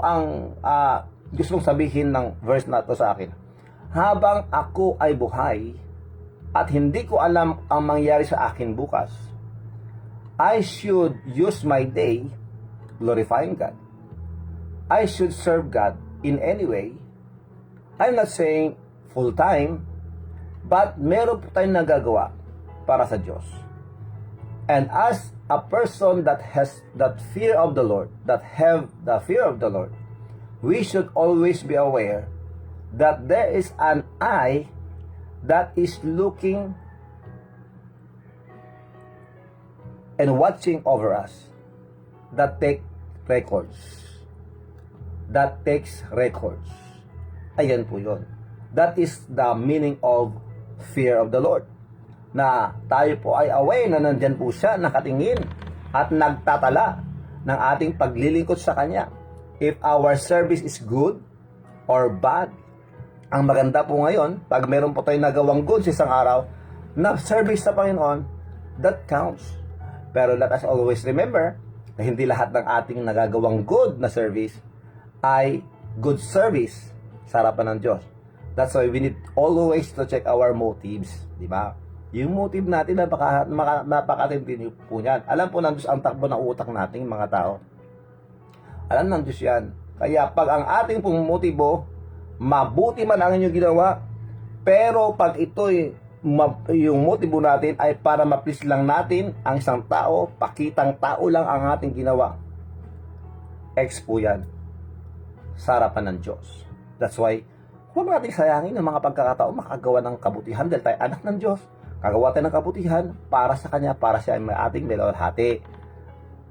ang gusto mong sabihin ng verse na to sa akin? Habang ako ay buhay at hindi ko alam ang mangyari sa akin bukas, I should use my day glorifying God. I should serve God in any way. I'm not saying full time, but meron po tayong nagagawa para sa Diyos. And as a person that has that fear of the Lord, that have the fear of the Lord, we should always be aware that there is an eye that is looking and watching over us, that takes records. Ayan po yun. That is the meaning of fear of the Lord. Na tayo po ay aware na nandyan po siya, nakatingin at nagtatala ng ating paglilingkod sa Kanya. If our service is good or bad, ang maganda po ngayon, pag meron po tayong nagawang good sa isang araw, na service sa Panginoon, that counts. Pero let us always remember na hindi lahat ng ating nagagawang good na service ay good service sa harapan ng Diyos. That's why we need always to check our motives, di ba? Yung motive natin, napakatindi po yan. Alam po ng Diyos ang takbo ng utak natin, mga tao. Alam ng Diyos yan. Kaya pag ang ating pong motibo, mabuti man ang inyong ginawa, pero pag ito'y, yung motibo natin ay para ma-please lang natin ang isang tao, pakitang tao lang ang ating ginawa. Ex po yan sa harapan ng Diyos. That's why, huwag natin sayangin ang mga pagkakataon makagawa ng kabutihan dahil tayo anak ng Diyos. Kagawa tayo ng kabutihan para sa Kanya, para siya ay ating melawalhati.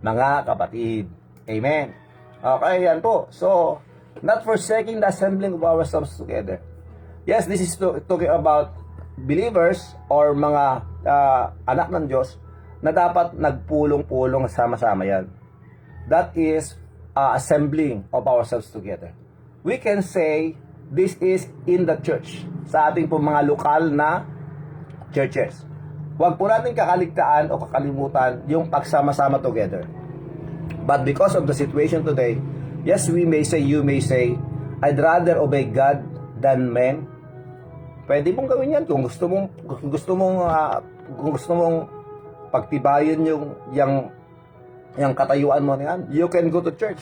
Mga kapatid. Amen. Okay, yan po. So, not forsaking the assembling of ourselves together. Yes, this is talking about believers or mga anak ng Diyos na dapat nagpulong-pulong sama-sama yan. That is assembling of ourselves together. We can say this is in the church. Sa ating po mga lokal na churches. Huwag po natin kakaligtaan o kakalimutan yung pagsama-sama together. But because of the situation today, yes, we may say, you may say, I'd rather obey God than men. Pwede mong gawin yan kung gusto mong pagtibayin yung katayuan mo niyan. You can go to church.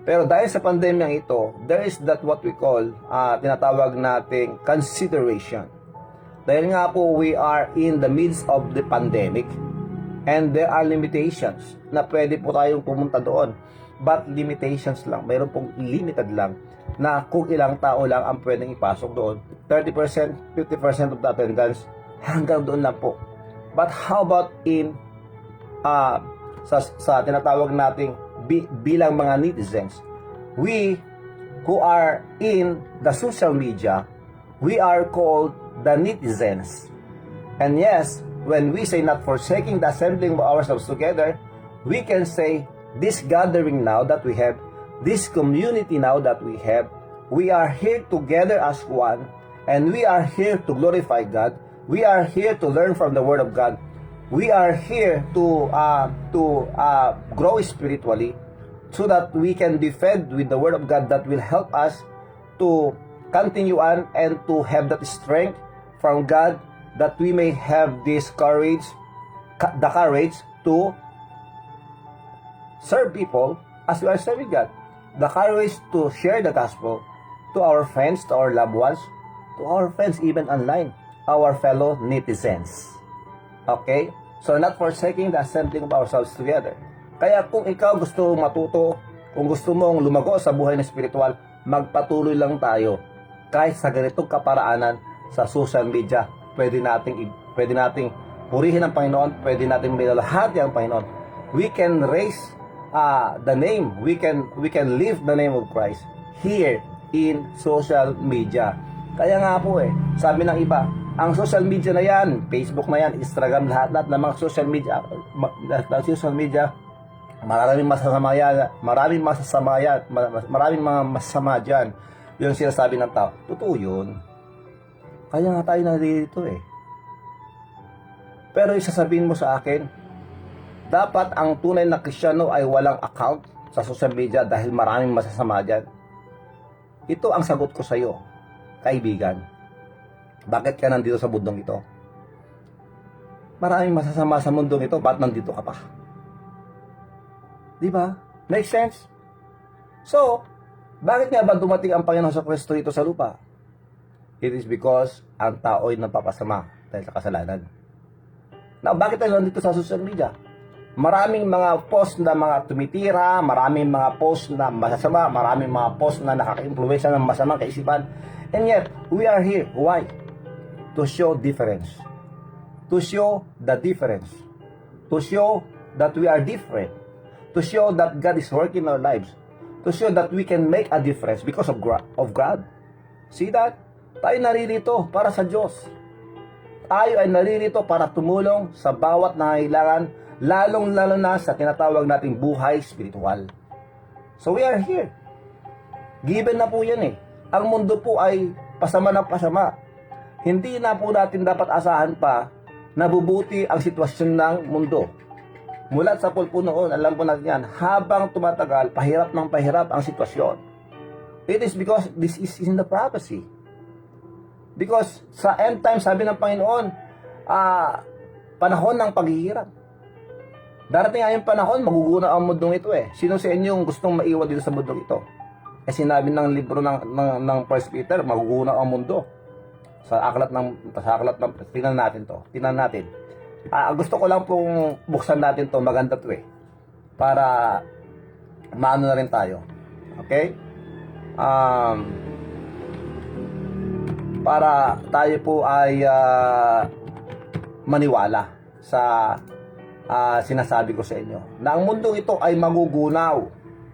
Pero dahil sa pandemyang ito, there is that what we call tinatawag nating consideration. Dahil nga po we are in the midst of the pandemic and there are limitations na pwede po tayong pumunta doon. but limitations lang. Mayroon pong limited lang na kung ilang tao lang ang pwedeng ipasok doon. 30%, 50% of the attendance, hanggang doon lang po. But how about in sa tinatawag nating bilang mga netizens? We who are in the social media, we are called the netizens. And yes, when we say not forsaking the assembling of ourselves together, we can say this gathering now that we have, this community now that we are here together as one, and we are here to glorify God. We are here to learn from the Word of God. We are here to grow spiritually, so that we can be fed with the Word of God that will help us to continue on and to have that strength from God, that we may have this courage, the courage to serve people as we are serving God. The courage to share the gospel to our friends, to our loved ones, to our friends even online, our fellow netizens. Okay? So not forsaking the assembling of ourselves together. Kaya kung ikaw gusto mong matuto, kung gusto mong lumago sa buhay na spiritual, magpatuloy lang tayo. Kahit sa ganitong kaparaanan sa social media, pwede nating purihin ang Panginoon, pwede nating minalahati ang Panginoon. We can raise the name, we can lift the name of Christ here in social media. Kaya nga po sabi ng iba, ang social media na yan, Facebook na yan, Instagram, lahat ng mga social media, maraming masasama yan, maraming mga masama dyan, yung sinasabi ng tao. Totoo yun. Kaya nga tayo narito Pero isasabihin mo sa akin, dapat ang tunay na Kristiyano ay walang account sa social media dahil maraming masasama dyan. Ito ang sagot ko sa iyo, kaibigan. Bakit ka nandito sa mundong ito? Maraming masasama sa mundong ito, ba't nandito ka pa? Di ba? Make sense? So, bakit nga ba dumating ang Panginoon sa Kristo dito sa lupa? It is because ang tao ay napapasama dahil sa kasalanan. Now, bakit tayo nandito sa social media? Maraming mga post na mga tumitira, maraming mga post na masasama, maraming mga post na nakaka-influensya ng masamang kaisipan. And yet, we are here. Why? To show difference. To show the difference. To show that we are different. To show that God is working in our lives. To show that we can make a difference because of God. See that? Tayo naririto para sa Diyos. Tayo ay naririto para tumulong sa bawat nangangailangan, lalong-lalo na sa tinatawag nating buhay spiritual. So we are here. Given na po yan Ang mundo po ay pasama ng pasama. Hindi na po natin dapat asahan pa na bubuti ang sitwasyon ng mundo. Mula sa pulpo noon, alam po natin yan, habang tumatagal, pahirap ng pahirap ang sitwasyon. It is because this is in the prophecy. Because sa end time, sabi ng Panginoon, panahon ng paghihirap. Darating nga yung panahon, maguguna ang mundong ito Sino sa inyo yung gustong maiwan dito sa mundong ito? Sinabi ng libro ng 1 Peter, maguguna ang mundo. Sa aklat ng tingnan natin to. Gusto ko lang pong buksan natin to, maganda to para maano na rin tayo. Okay? Para tayo po ay maniwala sa sinasabi ko sa inyo na ang mundo ito ay magugunaw,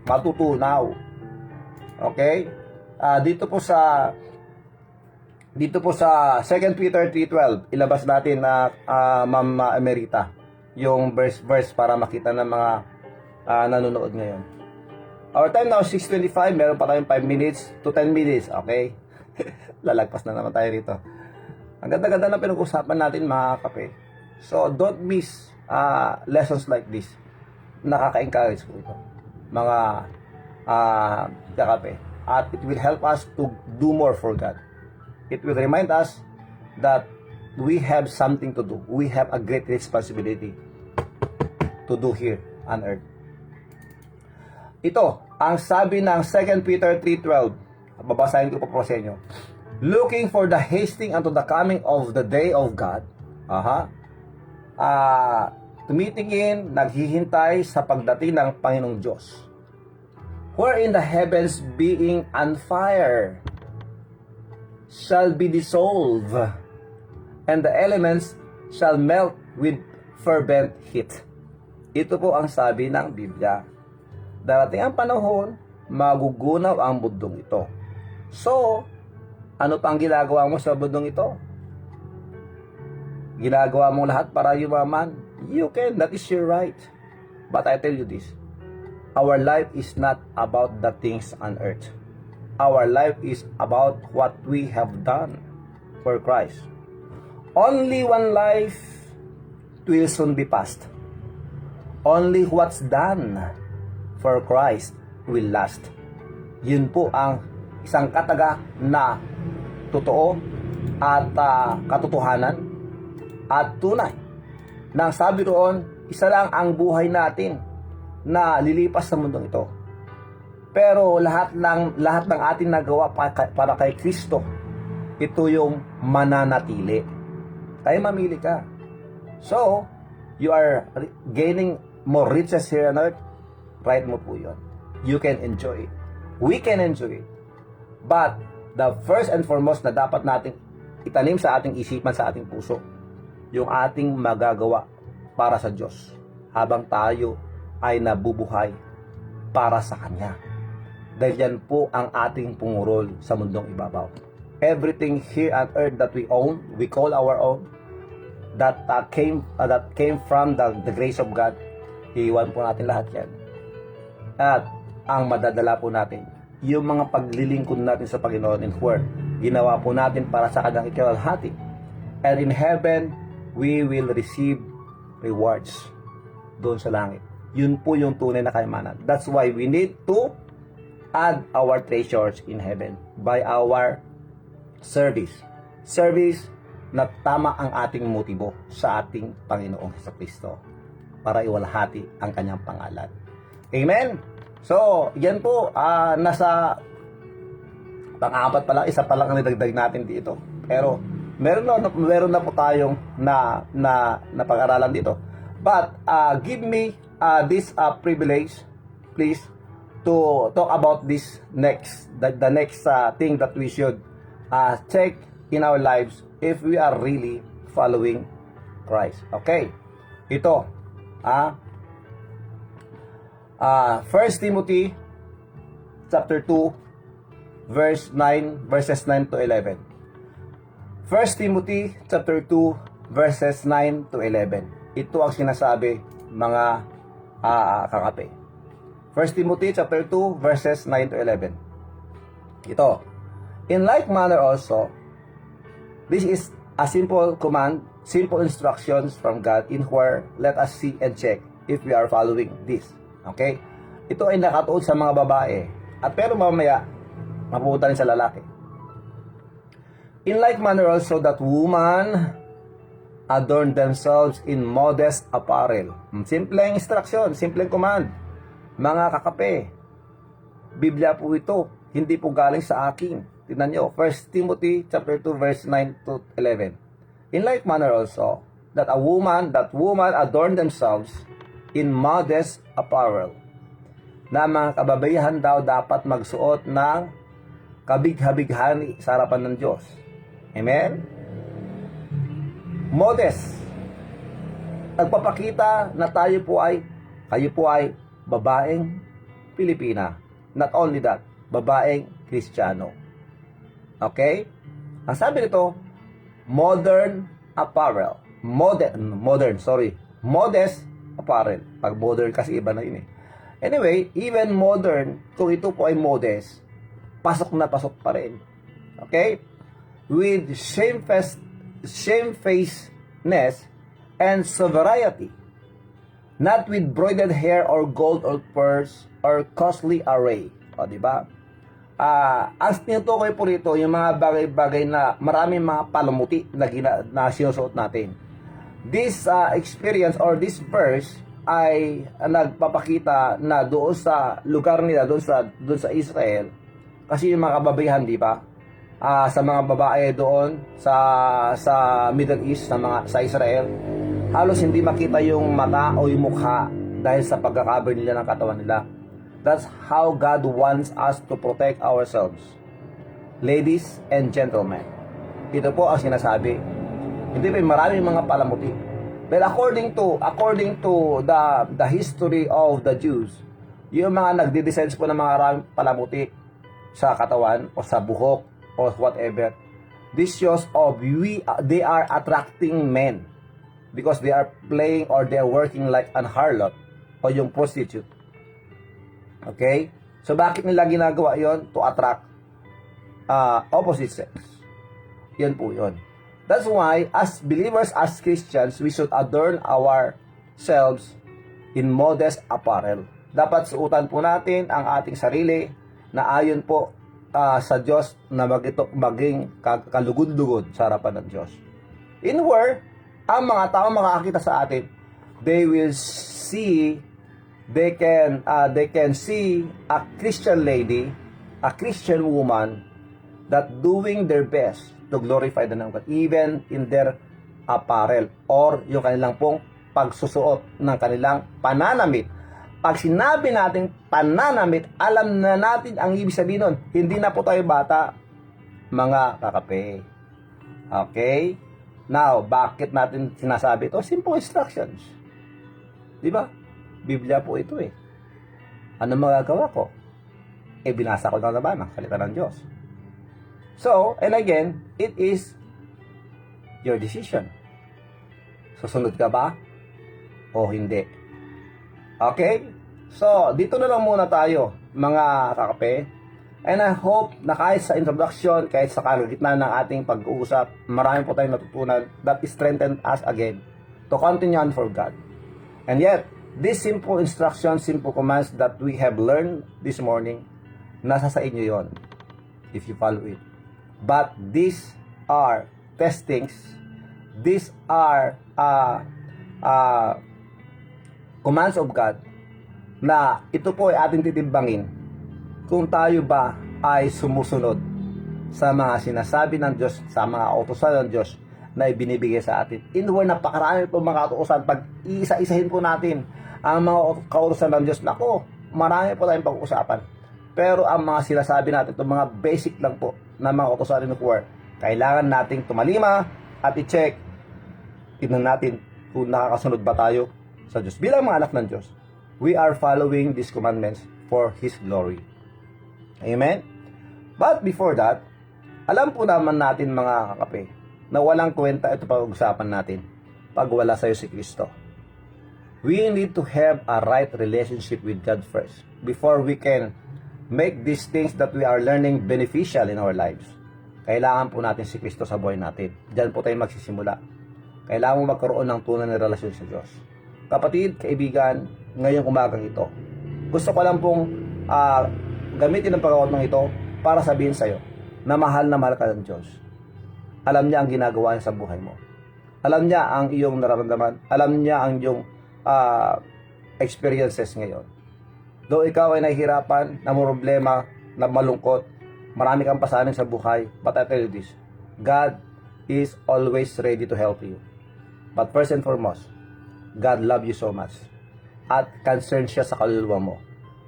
matutunaw. Okay? Dito po sa 2 Peter 3:12, ilabas natin na Ma'am Emerita yung verse para makita ng mga nanonood ngayon. Our time now 6:25, meron pa tayong 5 minutes to 10 minutes, okay? Lalagpas na naman tayo rito. Ang ganda-ganda na pinag-usapan natin mga kape. So don't miss lessons like this. Nakaka-encourage po ito. Mga kape. At it will help us to do more for God. It will remind us that we have something to do. We have a great responsibility to do here on earth. Ito, ang sabi ng 2 Peter 3:12. Babasahin ko po sa inyo. Looking for the hasting unto the coming of the day of God. Tumitingin, naghihintay sa pagdating ng Panginoong Diyos. wherein the heavens being on fire shall be dissolved, and the elements shall melt with fervent heat. Ito po ang sabi ng Biblia. Darating ang panahon, magugunaw ang mundong ito. So, ano pang ginagawa mo sa mundong ito? Ginagawa mo lahat para yumaman? You can, that is your right. But I tell you this, our life is not about the things on earth. Our life is about what we have done for Christ. Only one life will soon be past. Only what's done for Christ will last. Yun po ang isang kataga na totoo at katotohanan at tunay. Nang sabi roon, isa lang ang buhay natin na lilipas sa mundong ito. Pero lahat ng ating nagawa para kay Kristo, ito yung mananatili. Kaya mamili ka. So, you are gaining more riches here on earth. Right mo po yun. You can enjoy it. We can enjoy it. But, the first and foremost na dapat nating itanim sa ating isipan, sa ating puso, yung ating magagawa para sa Diyos habang tayo ay nabubuhay para sa Kanya. Dahil yan po ang ating pungurol sa mundong ibabaw. Everything here on earth that we own, we call our own, that came from the grace of God, iiwan po natin lahat yan. At ang madadala po natin, yung mga paglilingkod natin sa Panginoon in word, ginawa po natin para sa Kanyang ikalahati. And in heaven, we will receive rewards doon sa langit. Yun po yung tunay na kayamanan. That's why we need to add our treasures in heaven by our service. Service na tama ang ating motibo sa ating Panginoong Jesucristo para iwalhati ang Kanyang pangalan. Amen? So, yan po, nasa pang-apat pa lang, isa pa lang ang nidagdag natin dito. Pero, meron na po tayong na pag-aralan dito. But, give me this privilege, please, to talk about this next, the next thing that we should check in our lives if we are really following Christ. Okay? Ito, 1 Timothy chapter 2 verses 9 to 11. 1 Timothy chapter 2 verses 9 to 11. Ito ang sinasabi mga kakape. 1 Timothy chapter 2 verses 9 to 11. Ito. In like manner also, this is a simple command, simple instructions from God in where let us see and check if we are following this. Okay? Ito ay nakatuon sa mga babae. At pero mamaya, mapupunta rin sa lalaki. In like manner also that woman adorn themselves in modest apparel. Simpleng instruction, simpleng command. Mga kakape, Biblia po ito, hindi po galing sa akin. Tingnan nyo, 1 Timothy chapter 2 verse 9 to 11. In like manner also, that woman adorn themselves in modest apparel. Na mga kababayan daw dapat magsuot ng kabig-habighani sa harapan ng Diyos. Amen? Modest. Nagpapakita na kayo po ay babaeng Pilipina. Not only that, babaeng Kristiyano. Okay? Ang sabi nito, modern apparel. Modest apparel. Pag modern kasi iba na yun eh. Anyway, even modern, kung ito po ay modest, pasok na pasok pa rin. Okay? With shamefacedness and sobriety. Not with broidered hair or gold or pearls or costly array. O, diba? Ang tinutukoy po rito, yung mga bagay-bagay na maraming mga palamuti na sinusuot natin. This experience or this verse ay nagpapakita na doon sa lugar nila, doon sa Israel, kasi yung mga kababayan, di ba? Sa mga babae doon sa Middle East, sa Israel, halos hindi makita yung mata o yung mukha dahil sa pagkakabar nila ng katawan nila. That's how God wants us to protect ourselves. Ladies and gentlemen, ito po ang sinasabi. Hindi ba maraming mga palamuti? But according to the history of the Jews, yung mga nagde-designs po ng mga palamuti sa katawan o sa buhok o whatever, this shows of they are attracting men because they are playing or they are working like an harlot o yung prostitute. Okay? So bakit nila ginagawa yon? To attract opposite sex. Yan po yun. That's why, as believers, as Christians, we should adorn ourselves in modest apparel. Dapat suotan po natin ang ating sarili na ayon po sa Diyos na maging kalugod-lugod sa harapan ng Diyos. In where, ang mga tao makakita sa atin, they can see a Christian lady, a Christian woman that doing their best to glorify the name of God, even in their apparel or yung kanilang pong pagsusuot ng kanilang pananamit. Pag sinabi natin pananamit, alam na natin ang ibig sabihin nun. Hindi na po tayo bata, mga kakape. Okay? Now, bakit natin sinasabi ito? Simple instructions. Di ba? Biblia po ito eh. Ano magagawa ko? Binasa ko na naman ang salita ng Diyos. So, and again, it is your decision. Susunod ka ba? O hindi? Okay? So, dito na lang muna tayo, mga kakape. And I hope na kahit sa introduction, kahit sa kalagitnaan ng ating pag-uusap, marami po tayong natutunan that strengthened us again to continue on for God. And yet, these simple instructions, simple commands that we have learned this morning, nasa sa inyo yon if you follow it. But these are testings, these are commands of God na ito po ay ating titimbangin kung tayo ba ay sumusunod sa mga sinasabi ng Diyos, sa mga utusan ng Diyos na ibinibigay sa atin. In the way, napakarami po mga utusan. Pag isa-isahin po natin ang mga kautusan ng Diyos, nako, marami po tayong pag-uusapan. Pero ang mga sinasabi natin, itong mga basic lang po na mga utusan ng Word, kailangan nating tumalima at i-check. Tignan natin kung nakakasunod ba tayo sa Diyos. Bilang mga anak ng Diyos, we are following these commandments for His glory. Amen? But before that, alam po naman natin mga kakape, na walang kwenta ito pag-usapan natin pag wala sa'yo si Kristo. We need to have a right relationship with God first before we can make these things that we are learning beneficial in our lives. Kailangan po natin si Kristo sa buhay natin. Diyan po tayo magsisimula. Kailangan mo magkaroon ng tunay na relasyon sa Diyos. Kapatid, kaibigan, ngayong umagang ito, gusto ko lang pong gamitin ang pagkakataon ito para sabihin sa'yo na mahal ka ng Diyos. Alam niya ang ginagawa niya sa buhay mo. Alam niya ang iyong nararamdaman. Alam niya ang iyong experiences ngayon. Though ikaw ay nahihirapan, na problema, na malungkot, marami kang pasanin sa buhay, but I tell you this, God is always ready to help you. But first and foremost, God loves you so much. At concerned siya sa kaluluwa mo.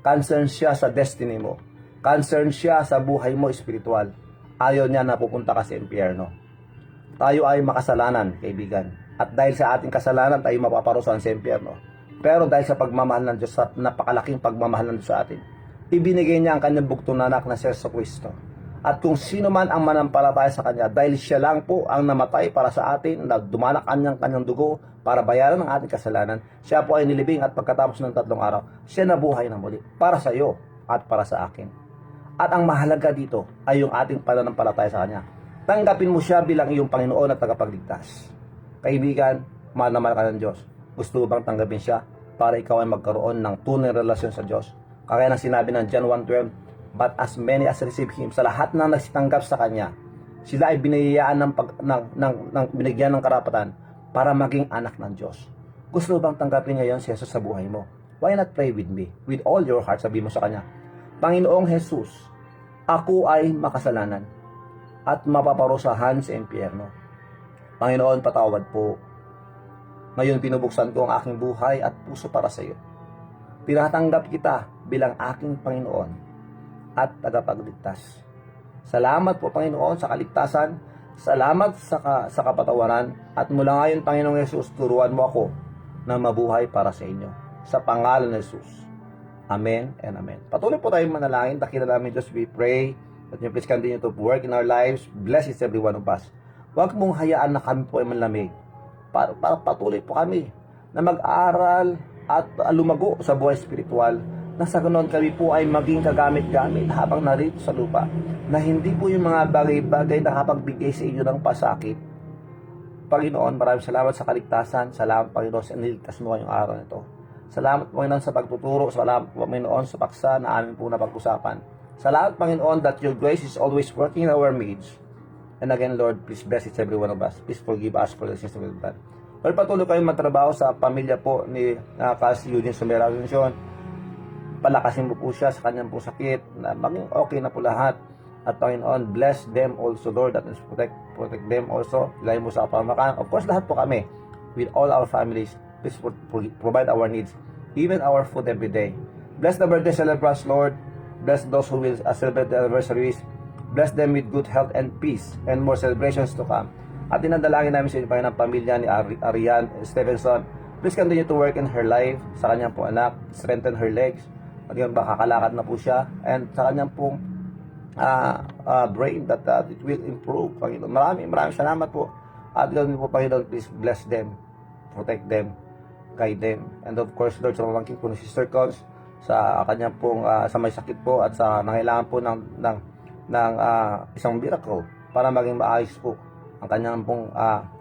Concerned siya sa destiny mo. Concerned siya sa buhay mo espiritual. Ayaw niya na pupunta ka sa impyerno. Tayo ay makasalanan, kaibigan. At dahil sa ating kasalanan, tayo mapaparusahan sa impyerno. Pero dahil sa pagmamahal ng Diyos, sa napakalaking pagmamahal ng Diyos sa atin, ibinigay niya ang kanyang bugtong na anak na si Jesucristo. At kung sino man ang manampalataya sa Kanya, dahil siya lang po ang namatay para sa atin, na dumanak kanyang dugo para bayaran ang ating kasalanan, siya po ay nilibing at pagkatapos ng 3 araw, siya nabuhay na muli para sa iyo at para sa akin. At ang mahalaga dito ay yung ating pananampalataya sa Kanya. Tanggapin mo siya bilang iyong Panginoon at tagapagligtas. Kaibigan, mahal na mahal ka ng Diyos. Gusto mo bang tanggapin siya para ikaw ay magkaroon ng tunay relasyon sa Diyos? Kaya nang sinabi ng John 1:12, but as many as receive Him, sa lahat na nagsitanggap sa Kanya, sila ay binigyan binigyan ng karapatan para maging anak ng Diyos. Gusto mo bang tanggapin ngayon si Jesus sa buhay mo? Why not pray with me? With all your heart, sabi mo sa Kanya, Panginoong Jesus, ako ay makasalanan at mapaparusahan sa impyerno. Panginoon, patawad po. Ngayon pinubuksan ko ang aking buhay at puso para sa iyo. tinatanggap kita bilang aking Panginoon at tagapagligtas. Salamat po, Panginoon, sa kaligtasan. Salamat sa kapatawaran. At mula ngayon, Panginoong Yesus, turuan mo ako na mabuhay para sa inyo. Sa pangalan ni Jesus. Amen and amen. Patuloy po tayong manalangin. Dakila namin Diyos, we pray that you please continue to work in our lives. Bless each every one of us. Huwag mong hayaan na kami po ay manlamig. Para patuloy po kami na mag-aral at lumago sa buhay spiritual, na sa ganoon kami po ay maging kagamit-gamit habang narito sa lupa, na hindi po yung mga bagay-bagay na nakapagbigay sa inyo ng pasakit. Panginoon, maraming salamat sa kaligtasan. Salamat, Panginoon, sa niligtas mo ngayong araw nito. Salamat, Panginoon, sa pagtuturo. Salamat, Panginoon, sa paksa na amin po napag-usapan. Salamat, Panginoon, that your grace is always working in our midst. And again, Lord, please bless each every one of us. Please forgive us for the sins we've done. Lord, patuloy kayong matrabaho sa pamilya po ni Kasi Eugene Sumera Asunción. Palakasin mo po siya sa kanyang po sakit, na maging okay na po lahat. At Panginoon, bless them also, Lord, that is protect them also. Ilayin mo sa kapamakan. Of course, lahat po kami, with all our families, please provide our needs, even our food every day. Bless the birthday celebrants, Lord. Bless those who will celebrate the anniversaries. Bless them with good health and peace, and more celebrations to come. At dinadalangin namin sa inyo, Panginoon, pamilya ni Arian Stevenson. Please continue to work in her life, sa kanyang po anak, strengthen her legs. Maging makakalakad na po siya, and sa kanyang pong brain that it will improve, Panginoon. Maraming salamat po. At gawin po, Panginoon, please bless them, protect them, guide them. And of course, Lord, sa pamangkin po ni Sister Cons, sa kanyang pong sa may sakit po at sa nangailangan po ng isang miracle para maging maayos po ang kanyang pong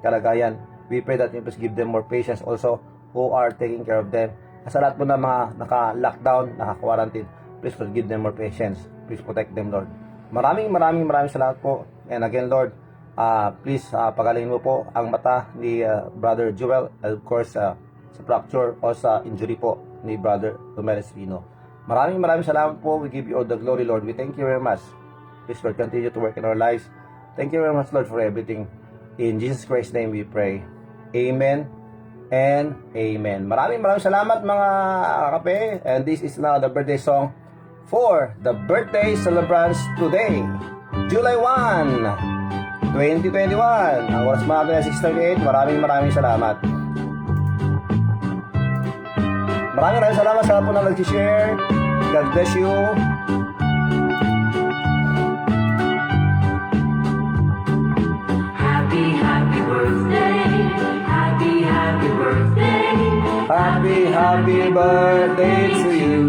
kalagayan. We pray that you please give them more patience also who are taking care of them. Sa lahat po ng mga naka-lockdown, naka-quarantine, please give them more patience. Please protect them, Lord. Maraming salamat po. And again, Lord, please pagalingin mo po ang mata ni Brother Joel, and of course sa fracture o sa injury po ni Brother Romel Espino. Maraming salamat po. We give you all the glory, Lord. We thank you very much. Please, Lord, continue to work in our lives. Thank you very much, Lord, for everything. In Jesus Christ's name we pray. Amen and amen. Maraming salamat, mga kape. And this is now the birthday song for the birthday celebrants today, July 1, 2021. Ang oras natin ay 6:38. Maraming salamat. Maraming salamat sa po na nag-share. God bless you. Happy birthday, happy birthday, Happy birthday to you.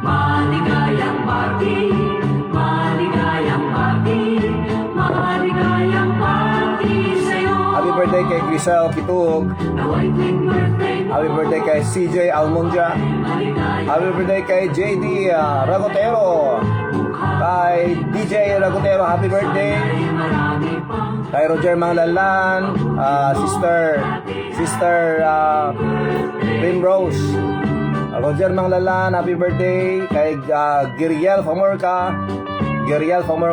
maligayang party, maligayang party, maligayang party sa'yo. Happy birthday kay Grisel Kitug. Nawa'y tuwing birthday mo, Happy birthday kay CJ Almondia. maligayang Happy birthday kay JD Ragotero. Kay DJ Ragotero, happy birthday. marami pang Kay Roger Manglalan, Sister Primrose. Roger Manglalan, happy birthday. Kay Giriel Famorca,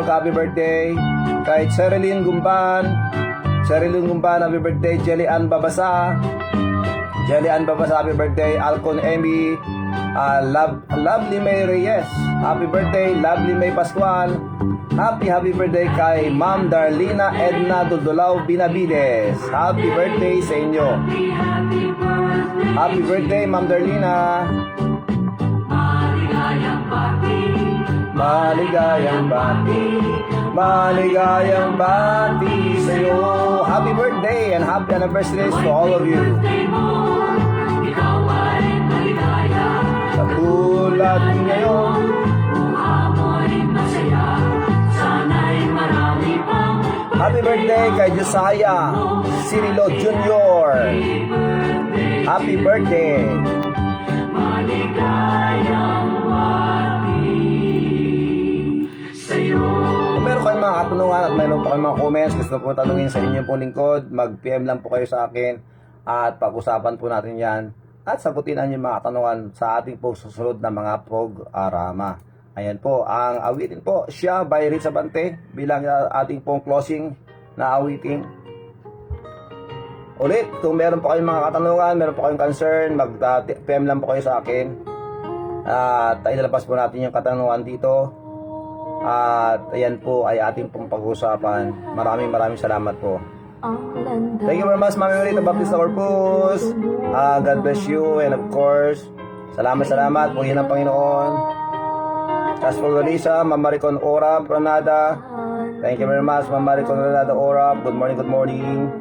happy birthday. Kay Cherilyn Gumban, happy birthday. Jelly Ann Babasa, happy birthday. Alcon Emmy, Lovely May Reyes, happy birthday. Lovely May Pascual, happy birthday kay Ma'am Darlina Edna Dudulaw Binabides. Happy birthday sa inyo. birthday, Happy birthday, Ma'am Darlina. maligayang party, Maligayang bati sa iyo. Happy birthday and happy anniversaries to all of you. birthday mo, ikaw ay maligaya. Sa tulad ngayon, Mukha mo'y masaya, sana'y marami pang happy birthday kay Josiah Cirilo Jr. Happy birthday. maligayang party sa'yo. Kung meron kayong mga katanungan at mayroon pa kayong mga comments, gusto po tanungin sa inyong pong lingkod, mag-PM lang po kayo sa akin at pag-usapan po natin yan at sagutin ang inyong mga katanungan sa ating po susunod na mga programa. Ayan po, ang awitin po siya by Rich Abante bilang ating pong closing na awiting. Ulit, kung meron po kayong mga katanungan, meron po kayong concern, mag-PM lang po kayo sa akin. At ilalabas po natin yung katanungan dito. At ayan po ay ating pong pag-uusapan. Maraming salamat po. Thank you very much, Mami Marita Baptista Corpus. God bless you, and of course, salamat po yun ang Panginoon. Casper Galisa, Ma'am Maricon Orab, Granada. Thank you very much, Ma'am Maricon Granada Orab. Good morning.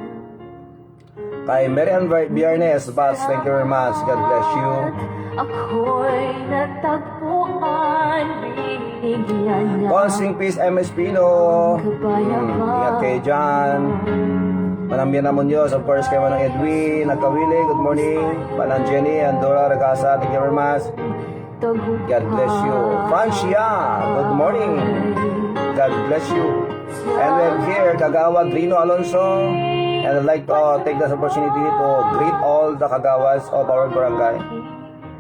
Kay Marian Biernes, Bats, thank you very much. God bless you. Ako'y natagpuan, binigyan niya Consing Peace, MS Pino. Ingat kayo dyan. Manang naman Diyos. Of course, kay Manang Edwin, Nagkawili, good morning. Manang Jenny, Andora, Regasa, thank you very much. God bless you. Francia, good morning. God bless you. And we have here, Kagawad Rino Alonso. And I'd like to take this opportunity to greet all the Kagawas of our barangay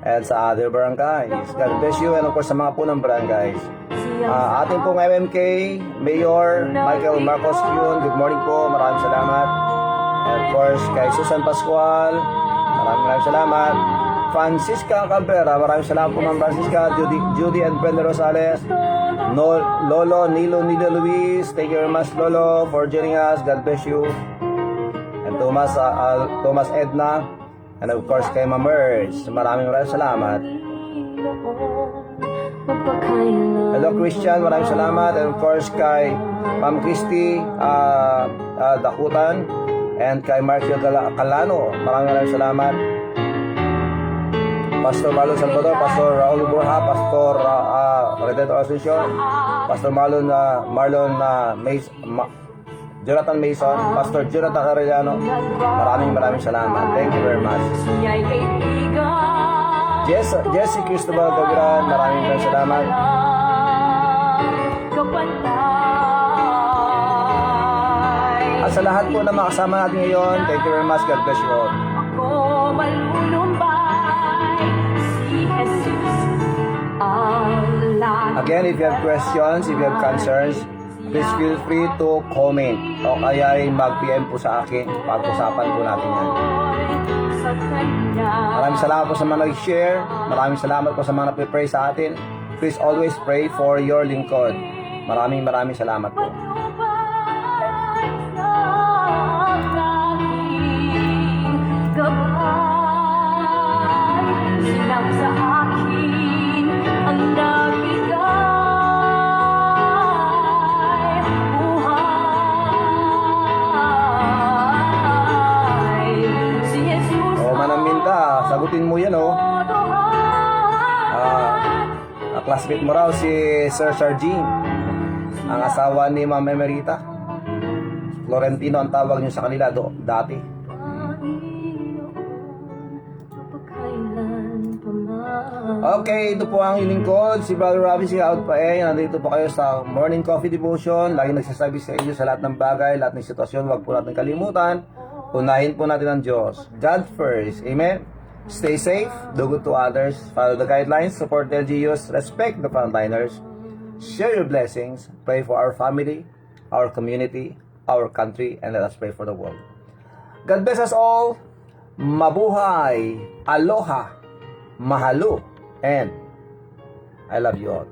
and sa other barangays. God bless you, and of course sa mga punong barangays. Ating pong MMK Mayor Michael Marcos Yun, good morning po, maraming salamat. And of course kay Susan Pascual, maraming salamat. Francisca Cabrera, maraming salamat po, Ma'am Francisca. Judy and Brenda Rosales. Lolo Nilo Luis, thank you very much Lolo for joining us. God bless you. And Thomas Edna, and of course kay Ma'am Merz, maraming salamat. Hello Christian, maraming salamat. And of course kay Ma'am Christy Dakutan, and kay Marcio Calano, maraming salamat. Pastor Marlon Salvador, Pastor Raul Borja, Pastor Redentor Asuncion, Pastor Marlon Jonathan Mason, Pastor Jonathan Arellano, maraming salamat. Thank you very much. Siya'y kaibigan, Jesse Cristobal Gaviran, maraming salamat. kapantay. At sa lahat po na makasama natin ngayon, thank you very much. God bless you all. Ako malulumbay, si Jesus ang lahat. Again, if you have questions, if you have concerns, please feel free to comment o kaya ay mag-PM po sa akin. Pag-usapan po natin yan. Sa kanya, Maraming salamat po sa mga nag-share. Maraming salamat po sa mga nag-pray sa atin. Please always pray for your lingkod. Maraming salamat po. matubay sa aking gabay. Sinang sa akin ang nabigay. Si Jesus O Manaminta, sagutin mo yan o. Classmate mo raw si Sir Sargine, ang asawa ni Ma'am Emerita. Florentino ang tawag niyo sa kanila dati. Okay, ito po ang ilingkod, si Brother Robbie, si Out Paeng. Nandito po kayo sa Morning Coffee Devotion. Lagi nagsasabi sa inyo sa lahat ng bagay, lahat ng sitwasyon, huwag po natin kalimutan. Unahin po natin ang Diyos. God first. Amen? Stay safe, do good to others, follow the guidelines, support the LGUs, respect the frontliners, share your blessings, pray for our family, our community, our country, and let us pray for the world. God bless us all. Mabuhay, aloha, mahalo, and I love you all.